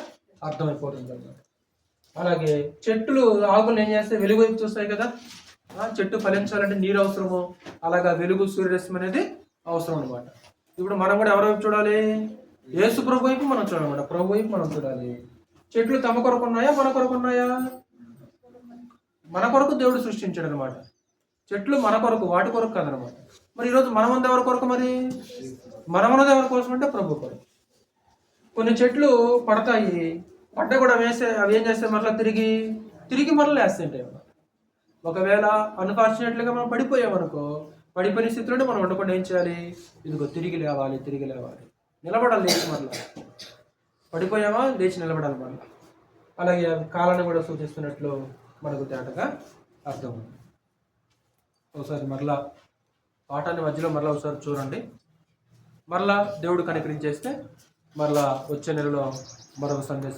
Speaker 1: అర్థమైపోతుంది అన్నమాట. అలాగే చెట్లు ఆకులు ఏం చేస్తే వెలుగు వైపు చూస్తాయి కదా. చెట్టు ఫలించాలంటే నీరు అవసరము, అలాగా వెలుగు సూర్యరశ్మి అనేది అవసరం అనమాట. ఇప్పుడు మనం కూడా ఎవరి వైపు చూడాలి? యేసు ప్రభు వైపు మనం చూడాలన్నమాట. ప్రభు వైపు మనం చూడాలి. చెట్లు తమ కొరకు ఉన్నాయా, మన కొరకు ఉన్నాయా? మన కొరకు దేవుడు సృష్టించాడు అనమాట. చెట్లు మన కొరకు, వాటి కొరకు కాదనమాట. మరి ఈరోజు మనమంది ఎవరి కొరకు? మరి మనమన్నది ఎవరి కోసం అంటే ప్రభు కొరకు. కొన్ని చెట్లు పడతాయి, పడ్డ కూడా అవి ఏం చేస్తాయి? మరలా తిరిగి మరలా వేస్తుంటాయి. ఒకవేళ అన్ఫార్చునేట్లీగా మనం పడిపోయామనుకో, పడిపోయిన స్థితిలోనే మనం ఉండకుండా ఏం చేయాలి? ఇదిగో తిరిగి లేవాలి, నిలబడాలి, లేచి మరలా. పడిపోయామా, లేచి నిలబడాలి మరలా. అలాగే కాలాన్ని కూడా సూచిస్తున్నట్లు మనకు తేటగా అర్థం ఉంది. ఒకసారి మరలా పాఠాన్ని మధ్యలో మరలా ఒకసారి చూడండి. మరలా దేవుడు కనికరించేస్తే మరలా వచ్చే నెలలో మరొక సందేశం